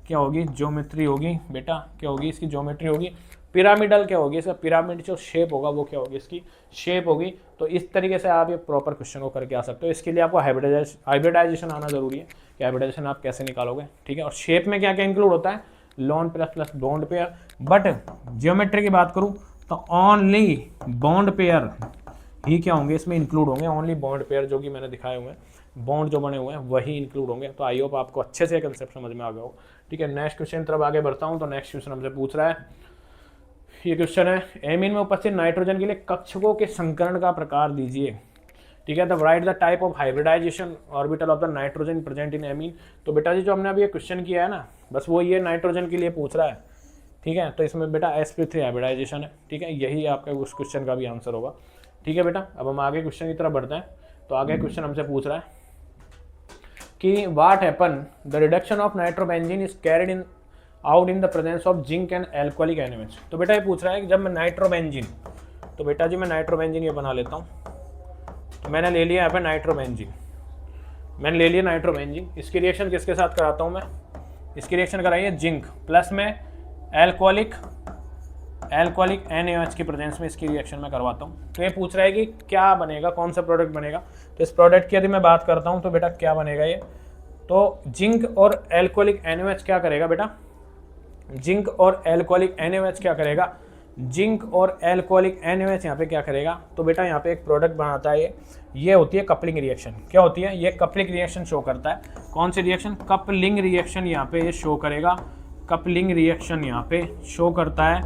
क्या होगी, ज्योमेट्री होगी बेटा। क्या होगी इसकी ज्योमेट्री होगी। पिरामिडल क्या होगी, इसका पिरामिड जो शेप होगा वो क्या होगी, इसकी शेप होगी। तो इस तरीके से आप ये प्रॉपर क्वेश्चन को करके आ सकते हो। इसके लिए आपको हाइब्रिडाइजेशन आना जरूरी है, कि हाइब्रिडाइजेशन आप कैसे निकालोगे। ठीक है, और शेप में क्या क्या इंक्लूड होता है, loan plus plus bond pair. But geometry की बात करूँ तो ओनली बॉन्ड पेयर ही क्या होंगे इसमें इंक्लूड होंगे, ओनली बॉन्ड पेयर जो कि मैंने दिखाए हुए हैं, बॉन्ड जो बने हुए हैं वही इंक्लूड होंगे। तो आई होप आपको अच्छे से कंसेप्ट समझ में आ गया हो। ठीक है, नेक्स्ट क्वेश्चन तरफ आगे बढ़ता हूँ। तो नेक्स्ट क्वेश्चन हमसे पूछ रहा है, ये क्वेश्चन है, एमीन में उपस्थित नाइट्रोजन के लिए कक्षकों के संकरण का प्रकार दीजिए। ठीक है, the write the type of hybridization orbital of the nitrogen present in amine. तो बेटा जी जो हमने अभी ये क्वेश्चन किया है ना, बस वो ये नाइट्रोजन के लिए पूछ रहा है ठीक है। तो इसमें बेटा sp3 हाइब्रिडाइजेशन है, ठीक है, यही आपका उस क्वेश्चन का भी आंसर होगा, ठीक है बेटा। अब हम आगे क्वेश्चन की तरफ बढ़ते हैं। तो आगे क्वेश्चन हमसे पूछ रहा है कि what happen the reduction of nitrobenzene is carried in out in the presence of zinc and alcoholic NH. तो बेटा ये पूछ रहा है कि जब मैं नाइट्रोबेंजीन, तो बेटा जी मैं नाइट्रोबेंजीन ये बना लेता हूँ, तो मैंने ले लिया यहाँ पे नाइट्रोबेंजीन, मैंने ले लिया नाइट्रोबेंजीन, इसकी रिएक्शन किसके साथ कराता हूँ मैं, इसकी रिएक्शन कराइए जिंक प्लस में एल्कोहलिक NaOH की प्रेजेंस में इसकी रिएक्शन में करवाता हूँ। तो ये पूछ रहा है कि क्या बनेगा, कौन सा प्रोडक्ट बनेगा। तो इस प्रोडक्ट की यदि मैं बात करता हूँ तो बेटा क्या बनेगा ये, तो जिंक और एल्कोहलिक NaOH क्या करेगा बेटा, जिंक और एल्कोहलिक NaOH क्या करेगा, जिंक और एल्कोहलिक NaOH यहाँ पे क्या करेगा, तो बेटा यहाँ पे एक प्रोडक्ट बनाता है ये होती है कपलिंग रिएक्शन। क्या होती है ये, कपलिंग रिएक्शन शो करता है। कौन सी रिएक्शन, कपलिंग रिएक्शन यहाँ पे ये शो करेगा, कपलिंग रिएक्शन यहाँ पे शो करता है,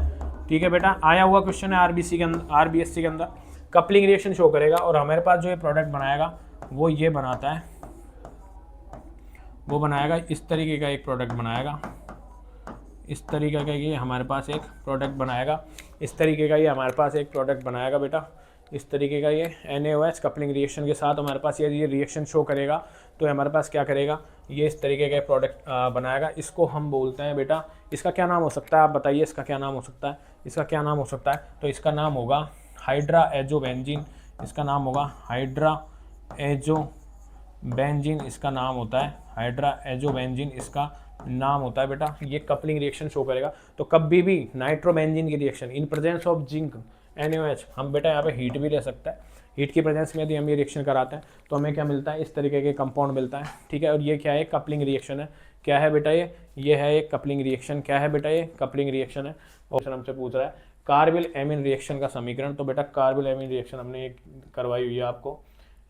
ठीक है बेटा। आया हुआ क्वेश्चन है RBSc के अंदर, कपलिंग रिएक्शन शो करेगा और हमारे पास जो ये प्रोडक्ट बनाएगा वो ये बनाता है, वो बनाएगा इस तरीके का एक प्रोडक्ट बनाएगा, इस तरीके का ये हमारे पास एक प्रोडक्ट बनाएगा, इस तरीके का ये हमारे पास एक प्रोडक्ट बनाएगा बेटा, इस तरीके का ये NaOH कपलिंग रिएक्शन के साथ हमारे पास ये रिएक्शन शो करेगा। तो हमारे पास क्या करेगा, ये इस तरीके का प्रोडक्ट बनाएगा। इसको हम बोलते हैं बेटा, इसका क्या नाम हो सकता है, आप बताइए इसका क्या नाम हो सकता है, इसका क्या नाम हो सकता है। तो इसका नाम होगा हाइड्राएजोबेंजीन, इसका नाम होगा हाइड्राएजोबेंजीन, इसका नाम होता है हाइड्राएजोबेंजीन, इसका नाम होता है बेटा। ये कपलिंग रिएक्शन शो करेगा। तो कभी भी नाइट्रोबेंजीन की reaction in presence of zinc NaOH, हम बेटा यहाँ पे हीट भी ले सकता है, हीट की प्रेजेंस में यदि हम ये रिएक्शन कराते हैं तो हमें क्या मिलता है, इस तरीके के कंपाउंड मिलता है, ठीक है। और ये क्या है, कपलिंग रिएक्शन है। क्या है बेटा ये है एक कपलिंग रिएक्शन। क्या है बेटा ये, कपलिंग रिएक्शन है। ऑप्शन हमसे पूछ रहा है कार्बिल एमीन रिएक्शन का समीकरण। तो बेटा कार्बिल एमीन रिएक्शन हमने एक करवाई हुई है आपको,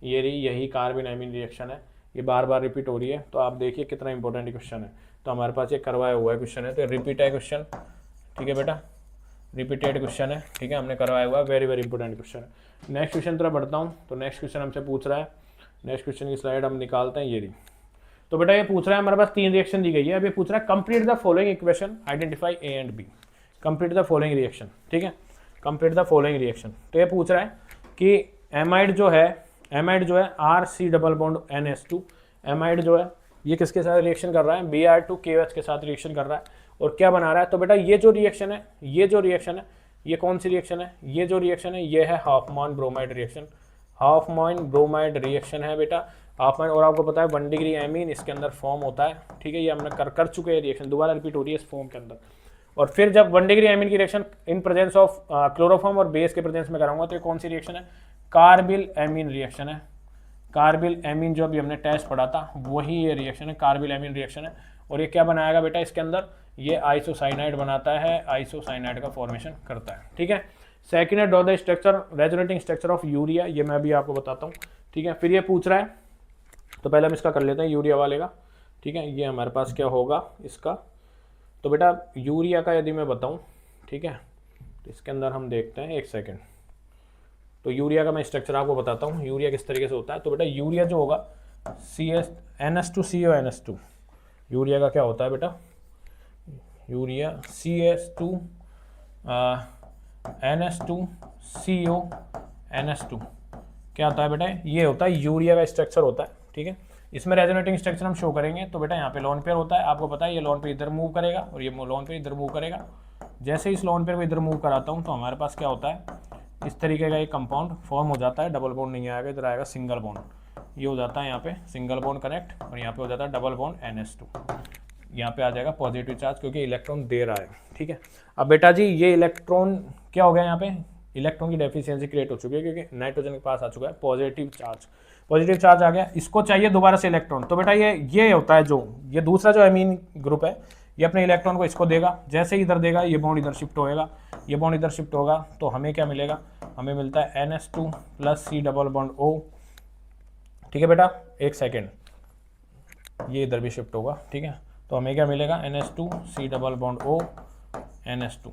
ये रही, यही कार्बिल एमीन रिएक्शन है, ये बार बार रिपीट हो रही है। तो आप देखिए कितना इंपॉर्टेंट क्वेश्चन है। तो हमारे पास ये करवाया हुआ है क्वेश्चन है, तो रिपीट है क्वेश्चन, ठीक है बेटा, रिपीटेड क्वेश्चन है, ठीक है, हमने करवाया हुआ है, वेरी वेरी इंपॉर्टेंट क्वेश्चन है। नेक्स्ट क्वेश्चन तरफ बढ़ता हूँ। तो नेक्स्ट क्वेश्चन हमसे पूछ रहा है, नेक्स्ट क्वेश्चन की स्लाइड हम निकालते हैं, ये रही। तो बेटा ये पूछ रहा है, हमारे पास 3 रिएक्शन दी गई है। अब ये पूछ रहा है complete the following equation, identify A and B, complete the following reaction, ठीक है, कंप्लीट द फॉलोइंग रिएक्शन। तो ये पूछ रहा है कि एमाइड जो है RC double bond NH2, amide जो है ये किसके साथ रिएक्शन कर रहा है, Br2KOH के साथ रिएक्शन कर रहा है और क्या बना रहा है। तो बेटा ये जो रिएक्शन है, ये कौन सी रिएक्शन है, ये जो रिएक्शन है ये है Hoffmann bromide reaction, Hoffmann bromide reaction है बेटा, हॉफमैन। और आपको पता है 1 डिग्री एमीन इसके अंदर फॉर्म होता है, ठीक है, ये हमने कर चुके हैं रिएक्शन, दोबारा रिपीट हो रही है इस फॉर्म के अंदर। और फिर जब 1 डिग्री एमीन की reaction in presence of chloroform और बेस के प्रेजेंस में कराऊंगा तो ये कौन सी रिएक्शन है, कार्बिल एमीन रिएक्शन है। कार्बिल एमीन जो अभी हमने टेस्ट पढ़ा था वही ये रिएक्शन है, कार्बिल एमीन रिएक्शन है। और ये क्या बनाएगा बेटा, इसके अंदर ये आइसोसाइनाइड बनाता है, आइसोसाइनाइड का फॉर्मेशन करता है, ठीक है। सेकेंड है draw the structure, resonating structure of urea, ये मैं भी आपको बताता हूँ, ठीक है। फिर ये पूछ रहा है, तो पहले हम इसका कर लेते हैं यूरिया वाले का, ठीक है। ये हमारे पास क्या होगा इसका, तो बेटा यूरिया का यदि मैं बताऊँ, ठीक है, तो इसके अंदर हम देखते हैं, एक सेकेंड। तो यूरिया का मैं स्ट्रक्चर आपको बताता हूँ, यूरिया किस तरीके से होता है। तो बेटा यूरिया जो होगा NH2CO यूरिया का क्या होता है बेटा, यूरिया NH2CO क्या होता है बेटा, ये होता है यूरिया का स्ट्रक्चर होता है, ठीक है। इसमें रेजोनेटिंग स्ट्रक्चर हम शो करेंगे। तो बेटा यहाँ पे लोन पेयर होता है, आपको पता है ये लोन पेयर इधर मूव करेगा और ये लोन पेयर इधर मूव करेगा। जैसे इस लोन पेयर को इधर मूव कराता हूँ तो हमारे पास क्या होता है, इस तरीके का एक कंपाउंड फॉर्म हो जाता है, डबल बॉन्ड नहीं आएगा, इधर आएगा सिंगल बॉन्ड, ये हो जाता है यहाँ पे सिंगल बॉन्ड कनेक्ट और यहाँ पे हो जाता है डबल बॉन्ड NH2, यहाँ पे आ जाएगा पॉजिटिव चार्ज क्योंकि इलेक्ट्रॉन दे रहा है, ठीक है। अब बेटा जी ये इलेक्ट्रॉन क्या हो गया, यहाँ पे इलेक्ट्रॉन की डेफिशिएंसी क्रिएट हो चुकी है क्योंकि नाइट्रोजन के पास आ चुका है पॉजिटिव चार्ज आ गया, इसको चाहिए दोबारा से इलेक्ट्रॉन। तो बेटा ये होता है जो ये दूसरा जो एमीन ग्रुप है ये अपने इलेक्ट्रॉन को इसको देगा, जैसे ही इधर देगा ये बॉन्ड इधर शिफ्ट होएगा, ये बॉन्ड इधर शिफ्ट होगा तो हमें क्या मिलेगा, हमें मिलता है NH2 + C double bond O, ठीक है बेटा। एक सेकेंड, ये इधर भी शिफ्ट होगा, ठीक है। तो हमें क्या मिलेगा, NH2 C double bond O NH2।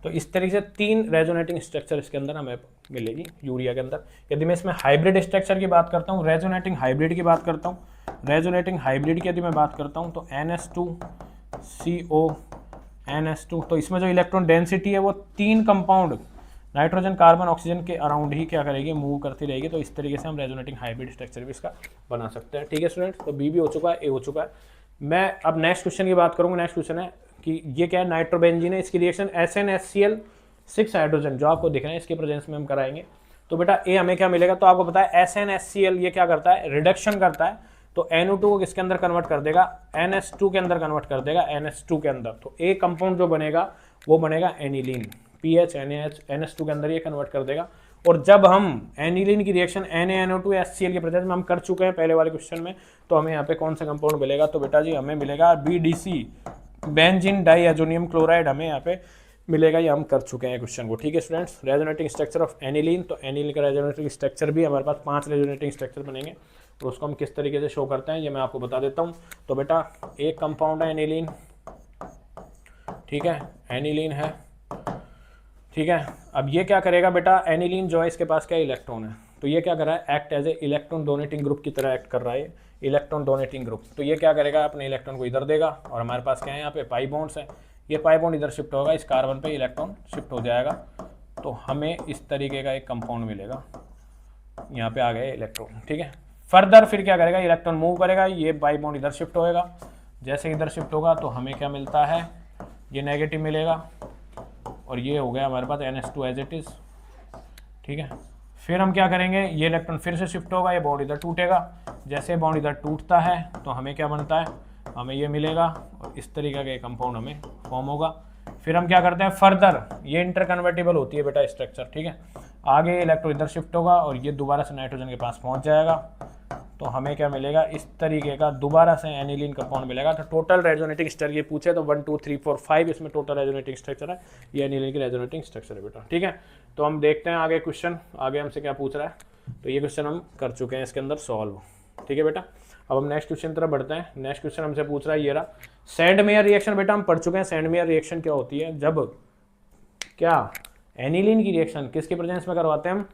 तो इस तरीके से 3 रेजोनेटिंग स्ट्रक्चर इसके अंदर हमें मिलेगी यूरिया के अंदर। यदि मैं इसमें हाइब्रिड स्ट्रक्चर की बात करता हूँ, रेजोनेटिंग हाइब्रिड की बात करता हूँ, रेजोनेटिंग हाइब्रिड की यदि मैं बात करता हूँ तो NH2CO NH2। तो इसमें जो इलेक्ट्रॉन डेंसिटी है वो 3 कंपाउंड नाइट्रोजन कार्बन ऑक्सीजन के अराउंड ही क्या करेगी, मूव करती रहेगी। तो इस तरीके से हम रेजोनेटिंग हाइब्रिड स्ट्रक्चर भी इसका बना सकते हैं। ठीक है स्टूडेंट्स, तो बी भी हो चुका है, ए हो चुका है। मैं अब नेक्स्ट क्वेश्चन की बात करूंगा। नेक्स्ट क्वेश्चन है कि ये क्या है, नाइट्रोबेंजीन है, इसकी रिएक्शन SnHCl6 हाइड्रोजन जो आपको दिख रहे हैं इसके प्रेजेंस में हम कराएंगे। तो बेटा ए हमें क्या मिलेगा, तो आपको पता है SnHCl ये क्या करता है, रिडक्शन करता है। तो NO2 को किसके अंदर कन्वर्ट कर देगा, NH2 के अंदर कन्वर्ट कर देगा, NH2 के अंदर। तो ए कंपाउंड जो बनेगा वो बनेगा एनिलीन, PH NH2 के अंदर ये कन्वर्ट कर देगा। और जब हम एनिलीन की रिएक्शन NaNO2HCl के प्रेजेंस में हम कर चुके हैं पहले वाले क्वेश्चन में, तो हमें यहाँ पे कौन सा कंपाउंड मिलेगा, तो बेटा जी हमें मिलेगा BDC, बेंजीन डाइएजोनियम क्लोराइड हमें यहाँ पे मिलेगा। ये हम कर चुके हैं क्वेश्चन को। ठीक है students, resonating structure of aniline. तो एनिलीन का रेजोनेटिंग स्ट्रक्चर भी हमारे पास 5 रेजोनेटिंग स्ट्रक्चर बनेंगे। तो उसको हम किस तरीके से शो करते हैं ये मैं आपको बता देता हूँ। तो बेटा एक कंपाउंड है एनिलीन, ठीक है, एनिलीन है, ठीक है। अब ये क्या करेगा बेटा, एनिलीन जो है इसके पास क्या इलेक्ट्रॉन है, तो ये क्या कर रहा है, act as a electron donating group की तरह एक्ट कर रहा है, इलेक्ट्रॉन डोनेटिंग ग्रुप। तो ये क्या करेगा, अपने इलेक्ट्रॉन को इधर देगा, और हमारे पास क्या है यहाँ पे पाई बॉन्ड्स है, ये पाई बॉन्ड इधर शिफ्ट होगा, इस कार्बन पे इलेक्ट्रॉन शिफ्ट हो जाएगा। तो हमें इस तरीके का एक कंपाउंड मिलेगा, यहाँ पे आ गए इलेक्ट्रॉन, ठीक है। फर्दर फिर क्या करेगा, इलेक्ट्रॉन मूव करेगा, ये पाई बॉन्ड इधर शिफ्ट होएगा, जैसे इधर शिफ्ट होगा तो हमें क्या मिलता है, ये नेगेटिव मिलेगा, और ये हो गया हमारे पास NH2 एज इट इज़, ठीक है। फिर हम क्या करेंगे, ये इलेक्ट्रॉन फिर से शिफ्ट होगा, ये बॉन्ड इधर टूटेगा, जैसे बॉन्ड इधर टूटता है तो हमें क्या बनता है, हमें ये मिलेगा, और इस तरीके का कंपाउंड हमें फॉर्म होगा। फिर हम क्या करते हैं, फर्दर ये इंटरकन्वर्टिबल होती है बेटा स्ट्रक्चर, ठीक है। आगे इलेक्ट्रॉन इधर शिफ्ट होगा और ये दोबारा से नाइट्रोजन के पास पहुंच जाएगा, तो हमें क्या मिलेगा, इस तरीके का दोबारा से एनिलीन कंपाउंड मिलेगा। तो टोटल रेजोनेटिंग स्ट्रक्चर ये पूछे तो 1 2 3 4 5 इसमें टोटल रेजोनेटिंग स्ट्रक्चर है, ये एनिलीन की रेजोनेटिंग स्ट्रक्चर है बेटा, ठीक है। तो हम देखते हैं आगे क्वेश्चन, आगे हमसे क्या पूछ रहा है। तो ये क्वेश्चन हम कर चुके हैं इसके अंदर सॉल्व, ठीक है बेटा। अब हम नेक्स्ट क्वेश्चन तरफ बढ़ते हैं। नेक्स्ट क्वेश्चन हमसे पूछ रहा है ये रहा, सैंडमेयर रिएक्शन। बेटा हम पढ़ चुके हैं सैंडमेयर रिएक्शन क्या होती है, जब क्या एनिलीन की रिएक्शन किसके प्रेजेंस में करवाते हैं हम,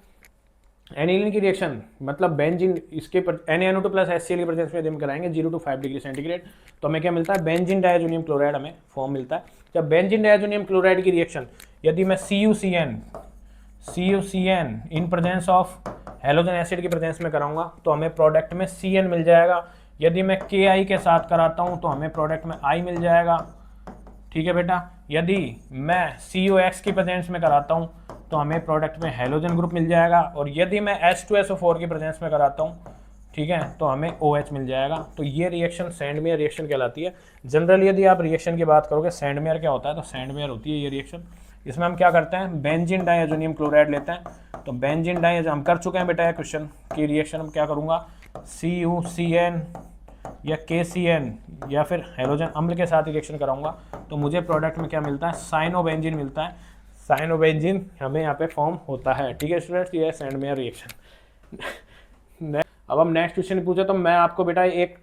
एनिलीन की रिएक्शन मतलब बेंजीन, इसके NaNO2 प्लस HCl के प्रेजेंस में हम कराएंगे 0 to 5 डिग्री सेंटीग्रेड। तो हमें क्या मिलता है, बेंजीन डाइएजोनियम क्लोराइड हमें फॉर्म मिलता है। जब बेंजीन डाइएजोनियम क्लोराइड की रिएक्शन यदि मैं CuCN in presence of halogen acid के प्रेजेंस में कराऊंगा तो हमें प्रोडक्ट में Cn मिल जाएगा। यदि मैं Ki के साथ कराता हूं तो हमें प्रोडक्ट में I मिल जाएगा, ठीक है बेटा। यदि मैं COX की प्रेजेंस में कराता हूं तो हमें प्रोडक्ट में हेलोजन ग्रुप मिल जाएगा, और यदि मैं H2SO4 की प्रेजेंस में कराता हूँ, ठीक है, तो हमें OH मिल जाएगा। तो ये रिएक्शन सैंडमेयर रिएक्शन कहलाती है। जनरली यदि आप रिएक्शन की बात करोगे सैंडमेयर क्या होता है, तो सैंडमेयर होती है ये रिएक्शन। इसमें हम क्या करते हैं, बेंजीन डाइएजोनियम क्लोराइड लेते हैं। तो बेंजीन डाइएजोनियम हम कर चुके हैं बेटा, क्वेश्चन की रिएक्शन हम क्या करूँगा, CuCN या KCN या फिर हेलोजन अम्ल के साथ रिएक्शन कराऊंगा, तो मुझे प्रोडक्ट में क्या मिलता है, साइनोबेंजीन मिलता है। साइनोबेंजीन हमें यहाँ पे फॉर्म होता है, ठीक है स्टूडेंट्स, ये है सैंडमेयर रिएक्शन। अब हम नेक्स्ट क्वेश्चन पूछे, तो मैं आपको बेटा एक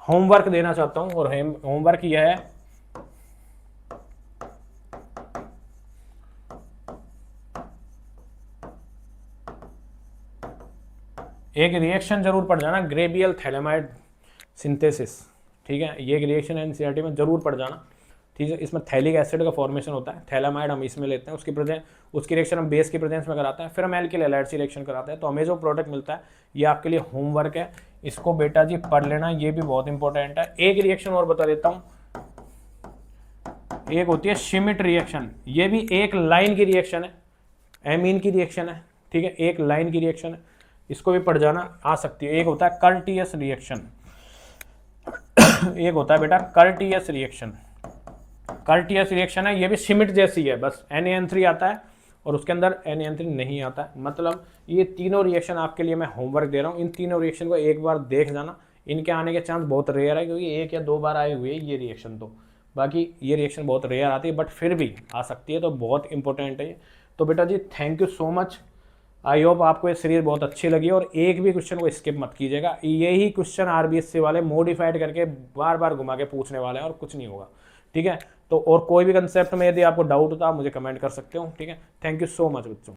होमवर्क देना चाहता हूँ, और होमवर्क यह है, एक रिएक्शन जरूर पढ़ जाना, ग्रेबियल थैलेमाइड सिंथेसिस, ठीक है। ये एक रिएक्शन है एनसीईआरटी में, जरूर पढ़ जाना, ठीक है। इसमें थैलिक एसिड का फॉर्मेशन होता है, थैलामाइड हम इसमें लेते हैं, उसकी रिएक्शन हम बेस की प्रेजेंस में कराते हैं, फिर हम एल्किल हैलाइड से रिएक्शन कराते हैं। तो हमें जो प्रोडक्ट मिलता है ये आपके लिए होमवर्क है, इसको बेटा जी पढ़ लेना, ये भी बहुत इंपॉर्टेंट है। एक रिएक्शन और बता देता हूँ, एक होती है शिमिट रिएक्शन, ये भी एक लाइन की रिएक्शन है, एमीन की रिएक्शन है, ठीक है, एक लाइन की रिएक्शन है, इसको भी पढ़ जाना, आ सकती है। एक होता है कर्टियस रिएक्शन, एक होता है बेटा कर्टियस रिएक्शन। कर्टियस रिएक्शन है, ये भी शिमिट जैसी है, बस NaN3 आता है और उसके अंदर NaN3 नहीं आता है। मतलब ये तीनों रिएक्शन आपके लिए मैं होमवर्क दे रहा हूँ, इन तीनों रिएक्शन को एक बार देख जाना। इनके आने के चांस बहुत रेयर है, क्योंकि 1 या 2 बार आए हुए ये रिएक्शन, तो बाकी ये रिएक्शन बहुत रेयर आती है, बट फिर भी आ सकती है, तो बहुत इंपॉर्टेंट है ये। तो बेटा जी thank you so much, I hope आपको ये सीरीज बहुत अच्छी लगी, और एक भी क्वेश्चन को स्किप मत कीजिएगा। यही क्वेश्चन RBSC वाले मॉडिफाइड करके बार बार घुमा के पूछने वाले हैं, और कुछ नहीं होगा, ठीक है। तो और कोई भी कंसेप्ट में यदि आपको डाउट होता है आप मुझे कमेंट कर सकते हो, ठीक है। थैंक यू सो मच बच्चों।